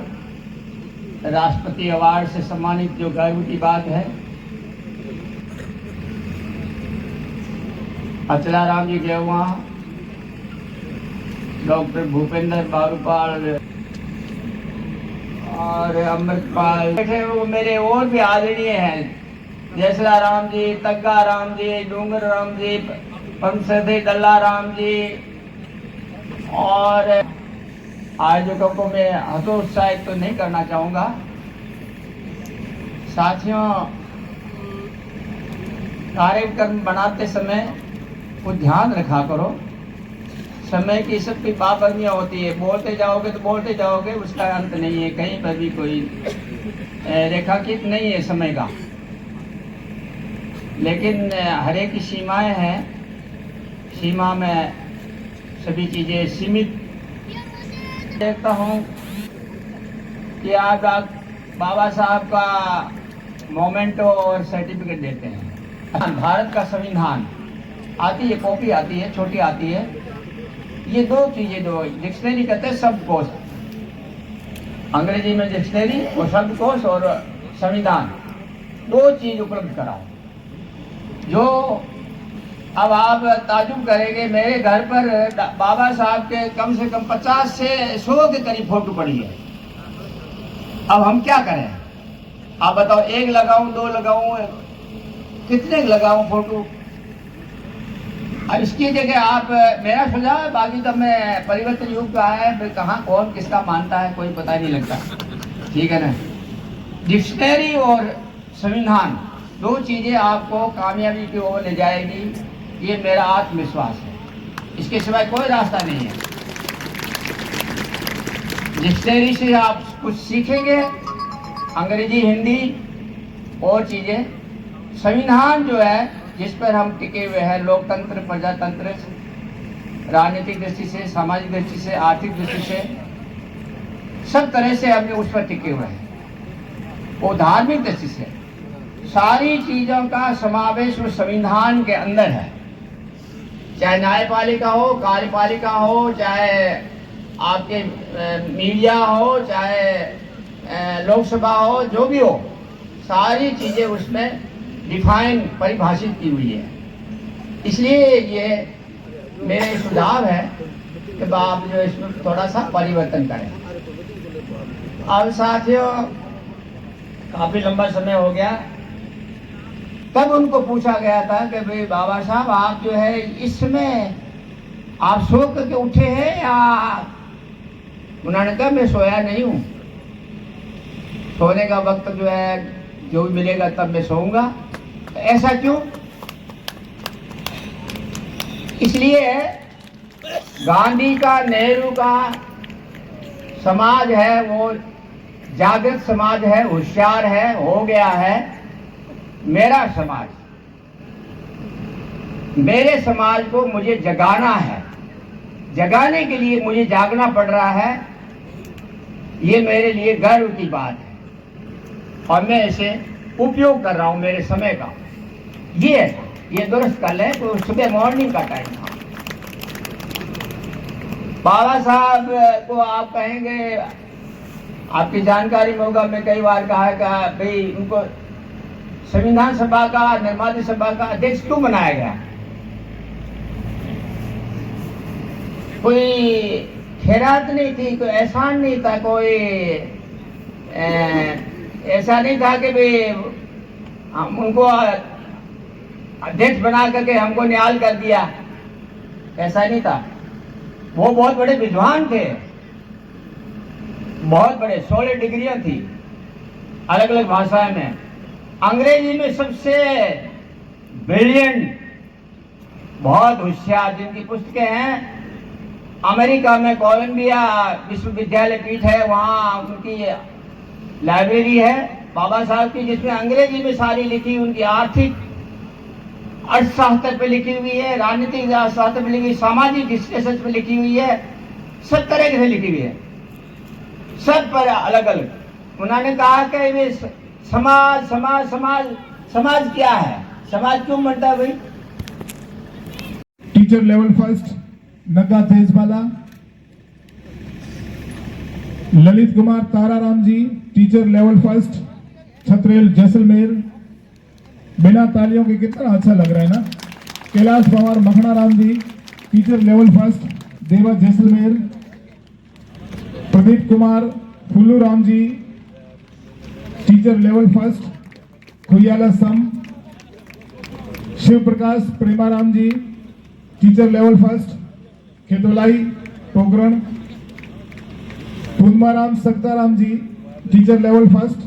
राष्ट्रपति अवार्ड से सम्मानित, जो गर्व की बात है। अचलाराम जी गए वहाँ, डॉक्टर भूपेंद्र बारूपाल और अमृतपाल बैठे, वो मेरे और भी आदरणीय हैं, जयसला राम जी, तग्गा राम जी, डूंगर राम जी, पंसदे डल्ला राम जी और आयोजकों को मैं हतोत्साहित तो नहीं करना चाहूँगा। साथियों, कार्यक्रम बनाते समय कुछ ध्यान रखा करो, समय की सबकी पाबंदियाँ होती है, बोलते जाओगे तो बोलते जाओगे, उसका अंत नहीं है, कहीं पर भी कोई रेखांकित नहीं है समय का, लेकिन हर एक की सीमाएं हैं, सीमा में सभी चीज़ें सीमित। देखता हूँ कि आप बाबा साहब का मोमेंटो और सर्टिफिकेट देते हैं। भारत का संविधान आती है, कॉपी आती है, छोटी आती है, ये दो चीजें, दो डिक्शनरी कहते हैं, शब्दकोश, अंग्रेजी में डिक्शनरी और शब्दकोश और संविधान, दो चीज उपलब्ध कराओ। जो अब आप ताजुब करेंगे, मेरे घर पर बाबा साहब के कम से कम 50 से 100 के करीब फोटो पड़ी है। अब हम क्या करें, आप बताओ, एक लगाऊं, दो लगाऊं, कितने लगाऊं फोटो? अब इसकी जगह आप, मेरा सुझाव है, बाकी तो मैं परिवर्तन युग का है, फिर कहाँ कौन किसका मानता है कोई पता नहीं लगता, ठीक है ना। डिक्शनरी और संविधान दो चीजें आपको कामयाबी की ओर ले जाएगी, ये मेरा आत्मविश्वास है, इसके सिवाय कोई रास्ता नहीं है। डिक्शनरी से आप कुछ सीखेंगे, अंग्रेजी, हिंदी और चीजें। संविधान जो है, जिस पर हम टिके हुए हैं, लोकतंत्र, प्रजातंत्र, राजनीतिक दृष्टि से, सामाजिक दृष्टि से, आर्थिक दृष्टि से, सब तरह से हमने उस पर टिके हुए हैं। वो धार्मिक दृष्टि से सारी चीजों का समावेश उस संविधान के अंदर है, चाहे न्यायपालिका हो, कार्यपालिका हो, चाहे आपके मीडिया हो, चाहे लोकसभा हो, जो भी हो, सारी चीजें उसमें डिफाइन, परिभाषित की हुई है। इसलिए ये मेरे सुझाव है कि आप जो इसमें थोड़ा सा परिवर्तन करें। अब साथियों, काफी लंबा समय हो गया, तब उनको पूछा गया था कि भाई बाबा साहब, आप जो है इसमें आप सो करके उठे हैं या? उन्होंने कहा मैं सोया नहीं हूँ, सोने का वक्त जो है जो भी मिलेगा तब मैं सोऊंगा। ऐसा क्यों? इसलिए गांधी का, नेहरू का समाज है वो जागृत समाज है, होशियार है, हो गया है। मेरा समाज, मेरे समाज को मुझे जगाना है, जगाने के लिए मुझे जागना पड़ रहा है, ये मेरे लिए गर्व की बात है और मैं इसे उपयोग कर रहा हूं मेरे समय का। ये दुरुस्त कर लें तो सुबह मॉर्निंग का टाइम था। बाबा साहब को आप कहेंगे, आपकी जानकारी में होगा, मैं कई बार कहा कि भाई उनको संविधान सभा का, निर्माता सभा का अध्यक्ष क्यों बनाया गया? कोई खैरात नहीं थी, कोई एहसान नहीं था, कोई ऐसा नहीं था कि भाई हम उनको अध्यक्ष बना करके हमको न्याय कर दिया, ऐसा नहीं था। वो बहुत बड़े विद्वान थे, बहुत बड़े, 16 डिग्रियां थी अलग अलग भाषाएं में। अंग्रेजी में सबसे ब्रिलियंट, बहुत होशियार, जिनकी पुस्तकें हैं। अमेरिका में कोलंबिया विश्वविद्यालय पीठ है, वहाँ उनकी लाइब्रेरी है बाबा साहब की, जिसमें अंग्रेजी में सारी लिखी, उनकी आर्थिक अर्थशास्त्र पे लिखी हुई है, राजनीतिक शास्त्र पे लिखी हुई, सामाजिक विश्लेषण पे लिखी हुई है, सब तरह से लिखी हुई है, सब पर अलग अलग। उन्होंने कहा कि वे समाज समाज समाज समाज क्या है, समाज क्यों बनता है भाई? Teacher level first Nagga Tejbala, Lalit Kumar Tararam ji, teacher level first, Chhatrel Jaisalmer. बिना तालियों के कितना अच्छा लग रहा है ना। Kailash Pawar Makhna Ram ji, teacher level first, Deva Jaisalmer. Pradeep Kumar Phullu Ram ji, teacher level first, Khuyala Sam. Shiv Prakash Premaram ji, teacher level first, Khetolai Pokaran. Pudmaram Saktaram ji, teacher level first,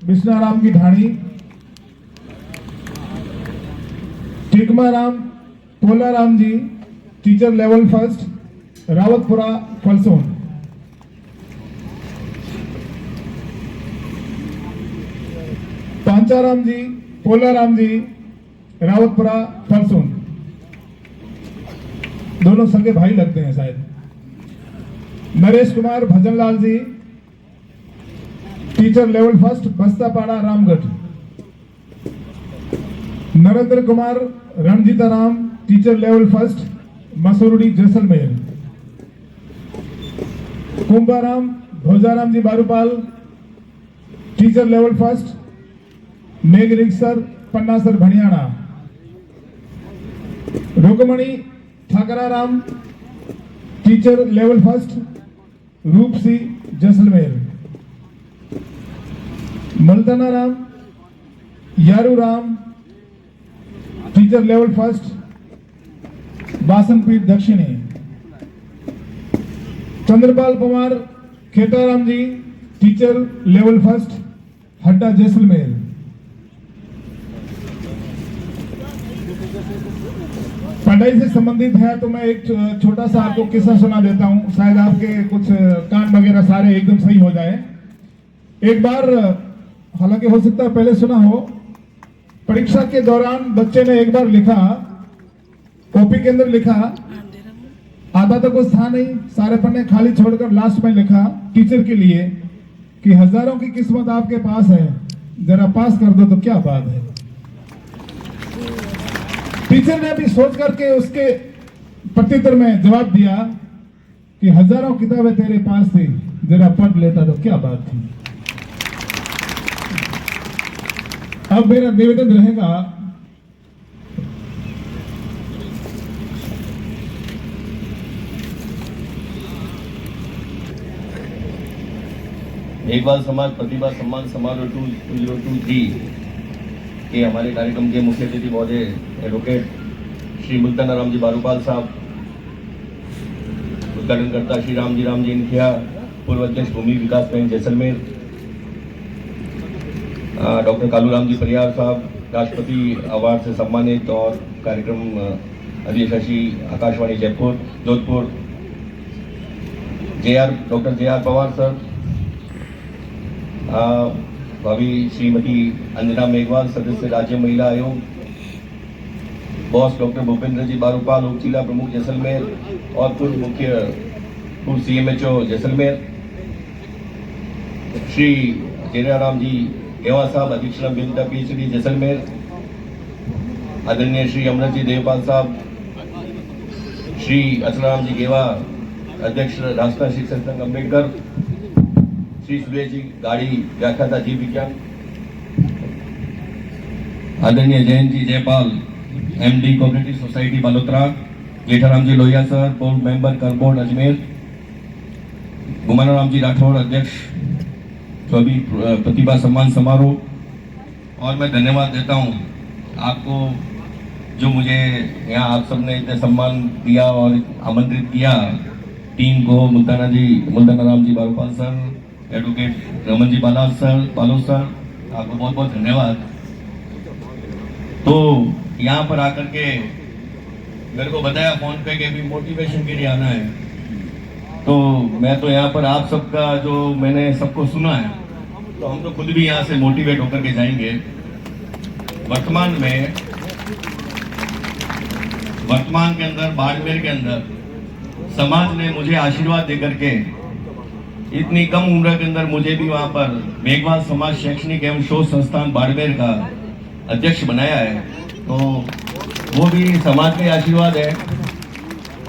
Bishnaram की ढाणी। Tikmaram Polaram ji, teacher level first, Rawatpura Phalson. Pancharam ji Polaram ji, Rawatpura Phalson. दोनों सगे भाई लगते हैं शायद। Naresh Kumar Bhajanlal ji, teacher level first, Bastapada Ramgarh. Narendra Kumar Ranjeeta Ram, teacher level first, Masurudi Jaisalmer. Kumbharam Bhojaram ji Barupal, teacher level first, Meghrik sir, Panna sir Bhaniyana. Rukmani Thakraram, teacher level first, Roopsi Jaisalmer. Maltana Ram Yaru Ram, teacher level first, Basanpeeth दक्षिणी। Chandrapal Pawar Khetaram ji, teacher level first, Hadda Jaisalmer. पढ़ाई से संबंधित है तो मैं एक छोटा सा आपको किस्सा सुना देता हूं, शायद आपके कुछ कान वगैरह सारे एकदम सही हो जाए। एक बार, हालांकि हो सकता है पहले सुना हो, परीक्षा के दौरान बच्चे ने एक बार लिखा, कॉपी के अंदर लिखा, आधा तो कुछ था नहीं, सारे पन्ने खाली छोड़कर लास्ट में लिखा टीचर के लिए कि हजारों की किस्मत आपके पास है, जरा पास कर दो तो क्या बात है। टीचर ने भी सोच करके उसके प्रत्युत्तर में जवाब दिया कि हजारों किताबें तेरे पास थी, जरा पढ़ लेता तो क्या बात थी। अब मेरा निवेदन रहेगा, मेघवाल समाज प्रतिभा सम्मान समारोह 2023 के हमारे कार्यक्रम के मुख्य अतिथि महोदय एडवोकेट श्री मुल्ताना राम जी बारूपाल साहब, उद्घाटनकर्ता श्री राम जी इनखिया, पूर्व अध्यक्ष भूमि विकास बैंक जैसलमेर, डॉक्टर कालूराम जी परियार साहब, राष्ट्रपति अवार्ड से सम्मानित और कार्यक्रम अधिशासी Akashvani Jaipur Jodhpur, doctor JR Pawar sir, भाभी श्रीमती अंजना मेघवाल, सदस्य राज्य महिला आयोग, बॉस डॉक्टर भूपेंद्र जी बारूपाल, उपजिला प्रमुख जैसलमेर और पूर्व CMHO जैसलमेर, श्री जेराराम जी गेवा साहब, अधीक्षण बिंदा PhD जैसलमेर, आदरणीय श्री अमृत जी देवपाल साहब, श्री असराम जी गेवा, अध्यक्ष राष्ट्रीय शिक्षक संघ अम्बेडकर, श्री सुरेश जी गाड़ी व्याख्याता जीव विज्ञान, आदरणीय Jayant ji Jaipal MD cooperative society Balotra, Jetharam ji Lohia sir, board member कर बोर्ड अजमेर, गुमानाराम जी राठौड़ अध्यक्ष 24 प्रतिभा सम्मान समारोह। और मैं धन्यवाद देता हूं आपको जो मुझे यहाँ आप सबने इतने सम्मान दिया और आमंत्रित किया, टीम को, Multana Ram ji Barupal sir, advocate Raman ji Balod sir, आपको बहुत बहुत धन्यवाद। तो यहाँ पर आकर के मेरे को बताया फोन पे कि भी मोटिवेशन के लिए आना है, तो मैं तो यहाँ पर आप सबका जो मैंने सबको सुना है, तो हम तो खुद भी यहाँ से मोटिवेट होकर के जाएंगे। वर्तमान के अंदर बाड़मेर के अंदर समाज ने मुझे आशीर्वाद देकर के इतनी कम उम्र के अंदर मुझे भी वहाँ पर मेघवाल समाज शैक्षणिक एवं शोध संस्थान बाड़मेर का अध्यक्ष बनाया है, तो वो भी समाज का आशीर्वाद है।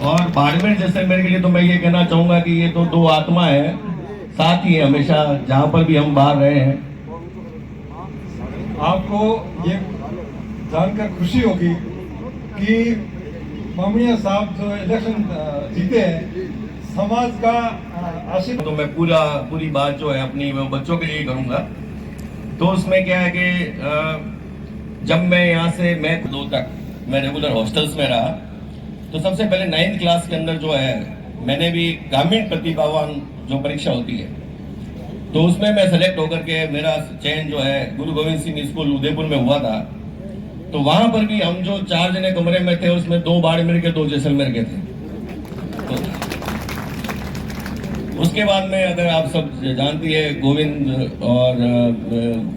और बाड़मेर जैसलमेर के लिए तो मैं ये कहना चाहूँगा कि ये तो दो आत्मा है, साथ ही है हमेशा, जहाँ पर भी हम बाहर रहे हैं। आपको ये जानकर खुशी होगी कि मामूनिया साहब जो इलेक्शन जीते हैं, समाज का आशीर्वाद। तो मैं पूरी बात जो है अपनी वो बच्चों के लिए करूंगा। तो उसमें क्या है कि जब मैं यहाँ से मैं 2 तक मैं रेगुलर हॉस्टल्स में रहा, तो सबसे पहले 9th क्लास के अंदर जो है मैंने भी ग्रामीण प्रतिभावान जो परीक्षा होती है, तो उसमें मैं सेलेक्ट होकर के मेरा चयन जो है गुरु गोविंद सिंह स्कूल उदयपुर में हुआ था। तो वहां पर भी हम जो 4 जने कमरे में थे, उसमें 2 बाड़मेर के 2 जैसलमेर के थे। तो उसके बाद में अगर आप सब जानती है, गोविंद और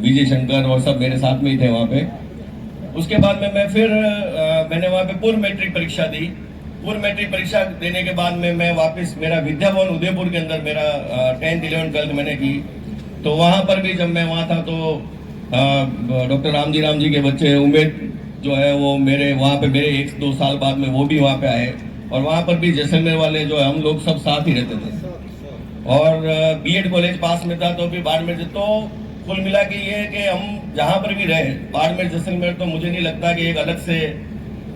विजय शंकर और सब मेरे साथ में ही थे वहाँ पे। उसके बाद में मैं फिर मैंने वहाँ पे पूर्व मैट्रिक परीक्षा दी। पूर्व मैट्रिक परीक्षा देने के बाद में मैं वापस मेरा विद्याभवन उदयपुर के अंदर मेरा 10th 11th 12th मैंने की। तो वहाँ पर भी जब मैं वहाँ था तो डॉक्टर राम जी के बच्चे उमेद जो है वो मेरे वहाँ पे मेरे 1-2 साल बाद में वो भी वहाँ पे आए, और वहाँ पर भी जैसलमेर वाले जो है हम लोग सब साथ ही रहते थे। और बीएड कॉलेज पास में था तो भी बाड़मेर। तो कुल मिला के ये है कि हम जहाँ पर भी रहे, बाड़मेर जैसलमेर, तो मुझे नहीं लगता कि एक अलग से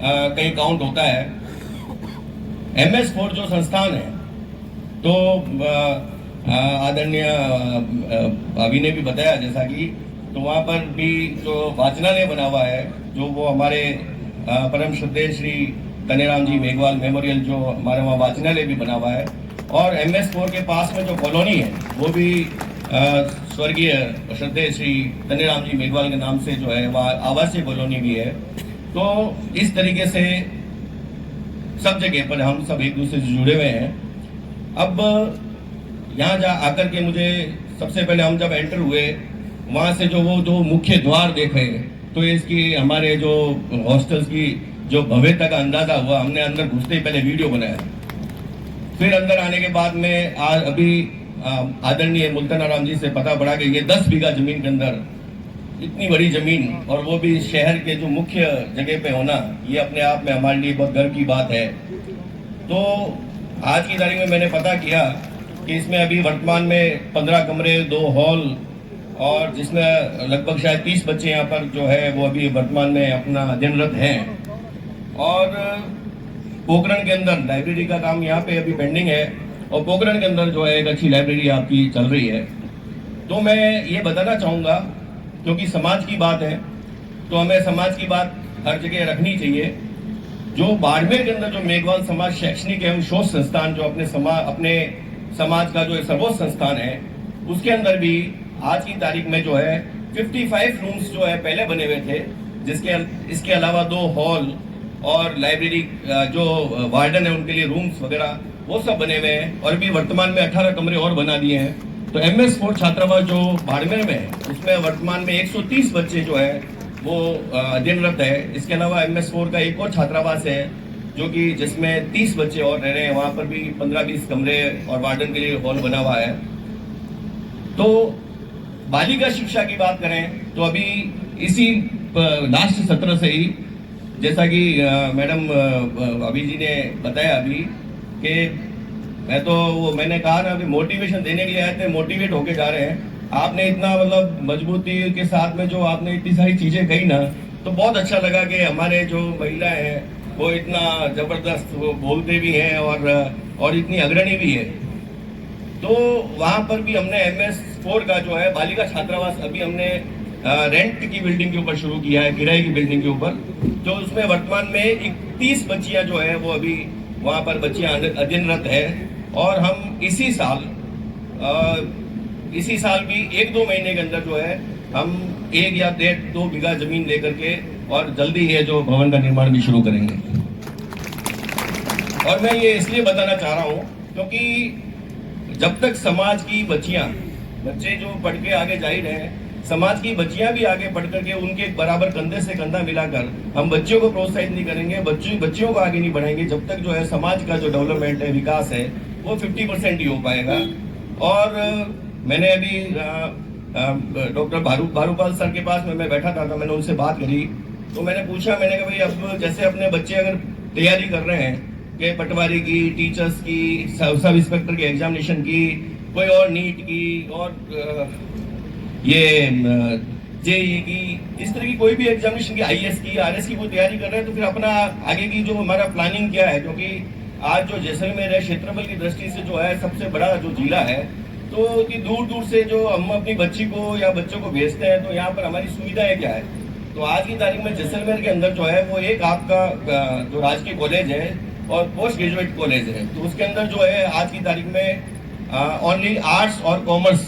कहीं काउंट होता है। MS4 जो संस्थान है, तो आदरणीय अभी ने भी बताया जैसा कि, तो वहाँ पर भी जो वाचनालय बना हुआ है, जो वो हमारे परम श्रद्धेय श्री कन्हैयाराम जी मेघवाल मेमोरियल, जो हमारे वहाँ वाचनालय भी बना हुआ है। और MS4 के पास में जो कॉलोनी है वो भी स्वर्गीय श्रद्धेय श्री कन्हैयाराम जी मेघवाल के नाम से जो है वहाँ आवासीय कॉलोनी भी है। तो इस तरीके से सब जगह पर हम सब एक दूसरे से जुड़े हुए हैं। अब यहाँ आकर के मुझे सबसे पहले हम जब एंटर हुए, वहाँ से जो वो 2 मुख्य द्वार देखे, तो इसकी हमारे जो हॉस्टल्स की जो भव्यता का अंदाजा हुआ। हमने अंदर घुसते ही पहले वीडियो बनाया। फिर अंदर आने के बाद में अभी आदरणीय मुल्तानाराम जी से पता पड़ा कि ये 10 बीघा जमीन के अंदर इतनी बड़ी जमीन, और वो भी शहर के जो मुख्य जगह पे होना, ये अपने आप में हमारे लिए बहुत गर्व की बात है। तो आज की तारीख में मैंने पता किया कि इसमें अभी वर्तमान में 15 कमरे, 2 हॉल, और जिसमें लगभग शायद 30 बच्चे यहाँ पर जो है वो अभी वर्तमान में अपना अध्ययनरत हैं। और पोखरण के अंदर लाइब्रेरी का काम यहाँ पे अभी पेंडिंग है, और पोखरण के अंदर जो है एक अच्छी लाइब्रेरी आपकी चल रही है। तो मैं ये बताना चाहूँगा, क्योंकि समाज की बात है तो हमें समाज की बात हर जगह रखनी चाहिए। जो बाड़मेर के अंदर जो मेघवाल समाज शैक्षणिक एवं शोध संस्थान, जो अपने समाज का जो सर्वोच्च संस्थान है, उसके अंदर भी आज की तारीख में जो है 55 रूम्स जो है पहले बने हुए थे, इसके अलावा 2 हॉल और लाइब्रेरी, जो वार्डन है उनके लिए रूम्स वगैरह वो सब बने हुए हैं। और अभी वर्तमान में 18 कमरे और बना दिए हैं। तो MS4 छात्रावास जो बाड़मेर में है, उसमें वर्तमान में 130 बच्चे जो है वो अध्ययनरत है। इसके अलावा MS4 का एक और छात्रावास है जो कि जिसमें 30 बच्चे और रह रहे हैं। वहाँ पर भी 15-20 कमरे और वार्डन के लिए हॉल बना हुआ है। तो बालिका शिक्षा की बात करें तो अभी इसी लास्ट सत्र से ही, जैसा कि मैडम अभी जी ने बताया अभी कि मैंने कहा ना कि मोटिवेशन देने के लिए आए थे, मोटिवेट होके जा रहे हैं। आपने इतना मतलब मजबूती के साथ में जो आपने इतनी सारी चीजें कही ना, तो बहुत अच्छा लगा कि हमारे जो महिलाएं हैं वो इतना जबरदस्त वो बोलते भी हैं और इतनी अग्रणी भी है। तो वहाँ पर भी हमने MS4 का जो है बालिका छात्रावास अभी हमने रेंट की बिल्डिंग के ऊपर शुरू किया है, किराए की बिल्डिंग के ऊपर। तो उसमें वर्तमान में 30 बच्चियां जो है वो अभी वहाँ पर बच्चियां अध्ययनरत है। और हम इसी साल भी 1-2 महीने के अंदर जो है हम 1 या 1.5-2 बीघा जमीन लेकर के और जल्दी ये जो भवन का निर्माण भी शुरू करेंगे। और मैं ये इसलिए बताना चाह रहा हूँ क्योंकि जब तक समाज की बच्चे जो पढ़ के आगे जा ही रहे हैं, समाज की बच्चियां भी आगे बढ़ करके उनके बराबर कंधे से कंधा मिलाकर हम बच्चियों को प्रोत्साहित नहीं करेंगे, बच्चियों को आगे नहीं बढ़ाएंगे, जब तक जो है समाज का जो डेवलपमेंट है, विकास है, वो 50% ही हो पाएगा। और मैंने अभी डॉक्टर भारूपाल सर के पास में मैं बैठा था, तो मैंने उनसे बात करी। तो मैंने पूछा, मैंने कहा भाई अब जैसे अपने बच्चे अगर तैयारी कर रहे हैं कि पटवारी की, टीचर्स की, सब इंस्पेक्टर की एग्जामिनेशन की, कोई और नीट की और ये जेई की, इस तरह की कोई भी एग्जामिनेशन की, आईएएस की, आरएस की कोई तैयारी कर रहे हैं तो फिर अपना आगे की जो हमारा प्लानिंग क्या है, क्योंकि आज जो जैसलमेर है क्षेत्रफल की दृष्टि से जो है सबसे बड़ा जो जिला है, तो कि दूर दूर से जो हम अपनी बच्ची को या बच्चों को भेजते हैं तो यहाँ पर हमारी सुविधाएं क्या है। तो आज की तारीख में जैसलमेर के अंदर जो है वो एक आपका जो राजकीय कॉलेज है और पोस्ट ग्रेजुएट कॉलेज है, तो उसके अंदर जो है आज की तारीख में ओनली आर्ट्स और कॉमर्स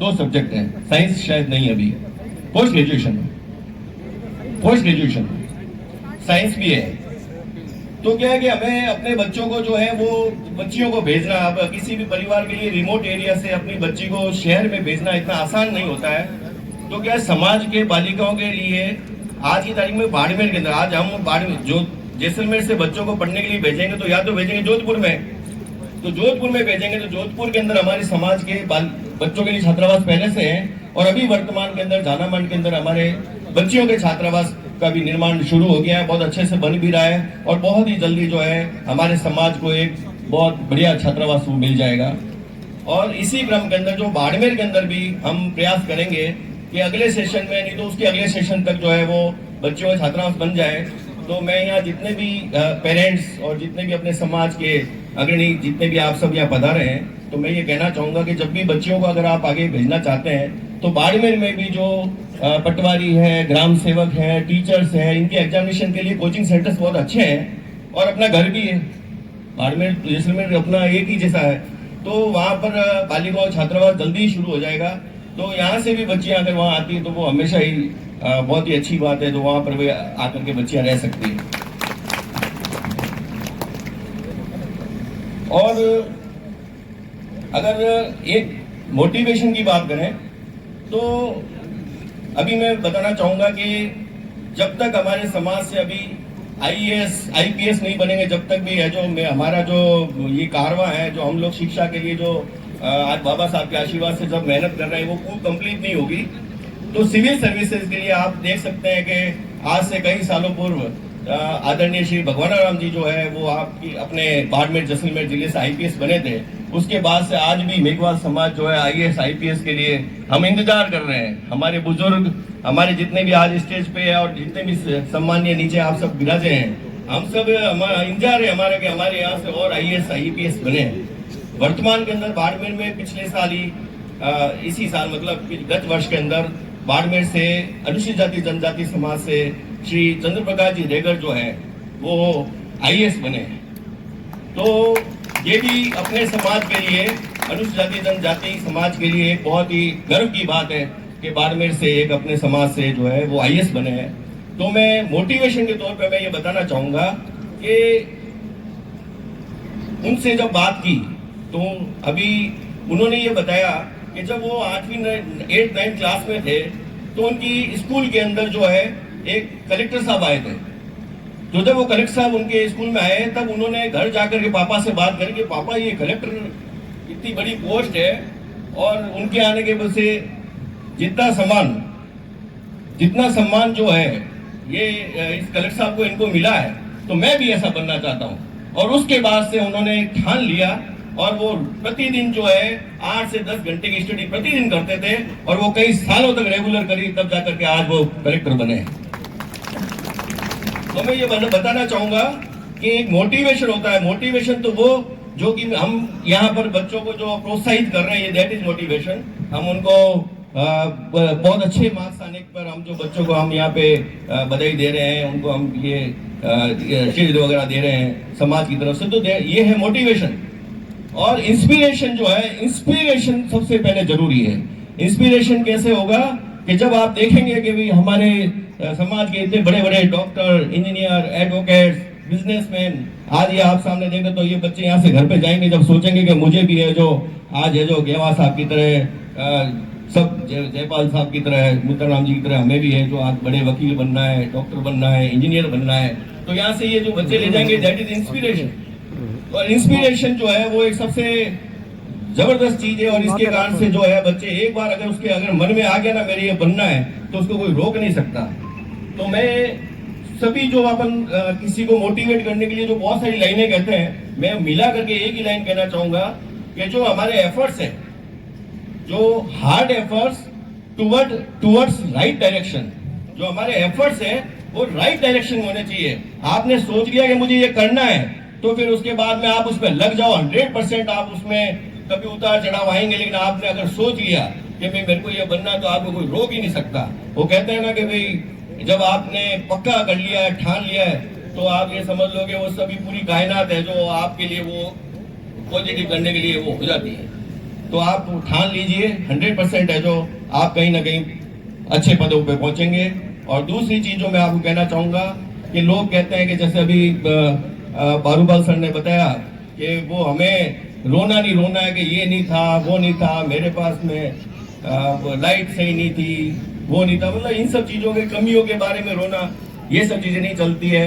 2 सब्जेक्ट हैं, साइंस शायद नहीं अभी। पोस्ट ग्रेजुएशन साइंस भी है। तो क्या है कि हमें अपने बच्चों को जो है वो बच्चियों को भेजना, अब किसी भी परिवार के लिए रिमोट एरिया से अपनी बच्ची को शहर में भेजना इतना आसान नहीं होता है। तो क्या समाज के बालिकाओं के लिए आज की तारीख में बाड़मेर के अंदर, आज हम बाड़मेर जो जैसलमेर से बच्चों को पढ़ने के लिए भेजेंगे तो या तो भेजेंगे जोधपुर में, तो जोधपुर में भेजेंगे तो जोधपुर के अंदर हमारे समाज के बच्चों के लिए छात्रावास पहले से हैं और अभी वर्तमान के अंदर झानामंड के अंदर हमारे बच्चियों के छात्रावास का भी निर्माण शुरू हो गया है, बहुत अच्छे से बन भी रहा है और बहुत ही जल्दी जो है हमारे समाज को एक बहुत बढ़िया छात्रावास मिल जाएगा। और इसी क्रम के अंदर जो बाड़मेर के अंदर भी हम प्रयास करेंगे कि अगले सेशन में, नहीं तो उसके अगले सेशन तक जो है वो बच्चों का छात्रावास बन जाए। तो मैं यहाँ जितने भी पेरेंट्स और जितने भी अपने समाज के अग्रणी जितने भी आप सब यहाँ पधारे हैं, तो मैं ये कहना चाहूँगा कि जब भी बच्चियों को अगर आप आगे भेजना चाहते हैं तो बाड़मेर में भी जो पटवारी है, ग्राम सेवक है, टीचर्स हैं, इनके एग्जामिनेशन के लिए कोचिंग सेंटर्स बहुत अच्छे हैं और अपना घर भी है। बाड़मेर जैसलमेर अपना एक ही जैसा है, तो वहाँ पर बालिकाओं छात्रावास जल्दी शुरू हो जाएगा। तो यहाँ से भी बच्चियाँ अगर वहाँ आती हैं तो वो हमेशा ही बहुत ही अच्छी बात है, तो वहाँ पर वे आकर के बच्चियाँ रह सकती हैं। और अगर एक मोटिवेशन की बात करें तो अभी मैं बताना चाहूंगा कि जब तक हमारे समाज से अभी आईएएस आईपीएस नहीं बनेंगे, जब तक भी है जो हमारा जो ये कारवां है, जो हम लोग शिक्षा के लिए जो आज बाबा साहब के आशीर्वाद से जब मेहनत कर रहे हैं वो कंप्लीट नहीं होगी। तो सिविल सर्विसेज के लिए आप देख सकते हैं कि आज से कई सालों पूर्व आदरणीय श्री भगवानाराम जी जो है वो आपकी अपने बाड़मेर जैसलमेर जिले से आईपीएस बने थे। उसके बाद से आज भी मेघवाल समाज जो है आईएएस आईपीएस के लिए हम इंतजार कर रहे हैं। हमारे बुजुर्ग, हमारे जितने भी आज स्टेज पे है और जितने भी सम्मानीय नीचे आप सब विराजे हैं, हम सब इंतजार है हमारे कि हमारे यहाँ से और आईएएस आईपीएस बने। वर्तमान के अंदर बाड़मेर में पिछले साल ही इसी साल मतलब गत वर्ष के अंदर बाड़मेर से अनुसूचित जाति जनजाति समाज से श्री चंद्र प्रकाश जी रेगर जो है वो आईएएस बने हैं। तो ये भी अपने समाज के लिए, अनुसूचित जाति जनजाति समाज के लिए एक बहुत ही गर्व की बात है कि बाड़मेर से एक अपने समाज से जो है वो आईएएस बने हैं। तो मैं मोटिवेशन के तौर पे मैं ये बताना चाहूंगा कि उनसे जब बात की तो अभी उन्होंने ये बताया कि जब वो 8वीं 8th 9th क्लास में थे तो उनकी स्कूल के अंदर जो है एक कलेक्टर साहब आए थे। तो जब वो कलेक्टर साहब उनके स्कूल में आए तब उन्होंने घर जाकर के पापा से बात करी कि पापा ये कलेक्टर इतनी बड़ी पोस्ट है और उनके आने के वजह से जितना सम्मान जो है ये इस कलेक्टर साहब को इनको मिला है तो मैं भी ऐसा बनना चाहता हूँ। और उसके बाद से उन्होंने ठान लिया और वो प्रतिदिन जो है 8 से 10 घंटे की स्टडी प्रतिदिन करते थे और वो कई सालों तक रेगुलर करी, तब जाकर के आज वो कलेक्टर बने। तो मैं ये बताना चाहूंगा कि एक मोटिवेशन होता है, मोटिवेशन तो वो जो कि हम यहाँ पर बच्चों को जो प्रोत्साहित कर रहे हैं, दैट इज मोटिवेशन। हम उनको बहुत अच्छे मार्क्स आने पर हम जो बच्चों को हम यहाँ पे बधाई दे रहे हैं, उनको हम ये शील्ड वगैरह दे रहे हैं समाज की तरफ से, तो ये है मोटिवेशन। और इंस्पिरेशन जो है, इंस्पिरेशन सबसे पहले जरूरी है। इंस्पिरेशन कैसे होगा कि जब आप देखेंगे कि भाई हमारे समाज के इतने बड़े बड़े डॉक्टर, इंजीनियर, एडवोकेट्स, बिजनेसमैन, आज ये आप सामने देखें तो ये बच्चे यहाँ से घर पे जाएंगे जब सोचेंगे कि मुझे भी है जो आज है जो गेवा साहब की तरह, सब जयपाल साहब की तरह, मुत्ताराम जी की तरह हमें भी है जो आज बड़े वकील बनना है, डॉक्टर बनना है, इंजीनियर बनना है। तो यहाँ से ये जो बच्चे ले जाएंगे दैट इज इंस्पिरेशन। और इंस्पिरेशन जो है वो एक सबसे जबरदस्त चीज है और इसके कारण से जो है बच्चे एक बार अगर उसके अगर मन में आ गया ना मेरे ये बनना है तो उसको कोई रोक नहीं सकता। तो मैं सभी जो अपन किसी को मोटिवेट करने के लिए जो बहुत सारी लाइनें कहते हैं, मैं मिला करके एक ही लाइन कहना चाहूंगा कि जो हमारे एफर्ट्स है, जो hard efforts towards right direction. जो हमारे एफर्ट्स हैं वो राइट डायरेक्शन में होने चाहिए। आपने सोच लिया कि मुझे ये करना है, तो फिर उसके बाद में आप उसमें लग जाओ 100%। आप उसमें कभी उतार चढ़ाव आएंगे, लेकिन आपने अगर सोच लिया कि मैं मेरे को ये बनना, तो आपको कोई रोक ही नहीं सकता। वो कहते हैं ना कि भाई जब आपने पक्का कर लिया है, ठान लिया है, तो आप ये समझ लो कि वो सभी पूरी कायनात है जो आपके लिए वो पॉजिटिव करने के लिए वो हो जाती है। तो आप ठान लीजिए 100% है जो आप कहीं ना कहीं अच्छे पदों पे पहुंचेंगे। और दूसरी चीज जो मैं आपको कहना चाहूंगा कि लोग कहते हैं कि जैसे अभी बारूबाल सर ने बताया कि वो हमें रोना है कि ये नहीं था, वो नहीं था, मेरे पास में लाइट सही नहीं थी, वो नहीं था। मतलब इन सब चीजों के कमियों के बारे में रोना, ये सब चीजें नहीं चलती है।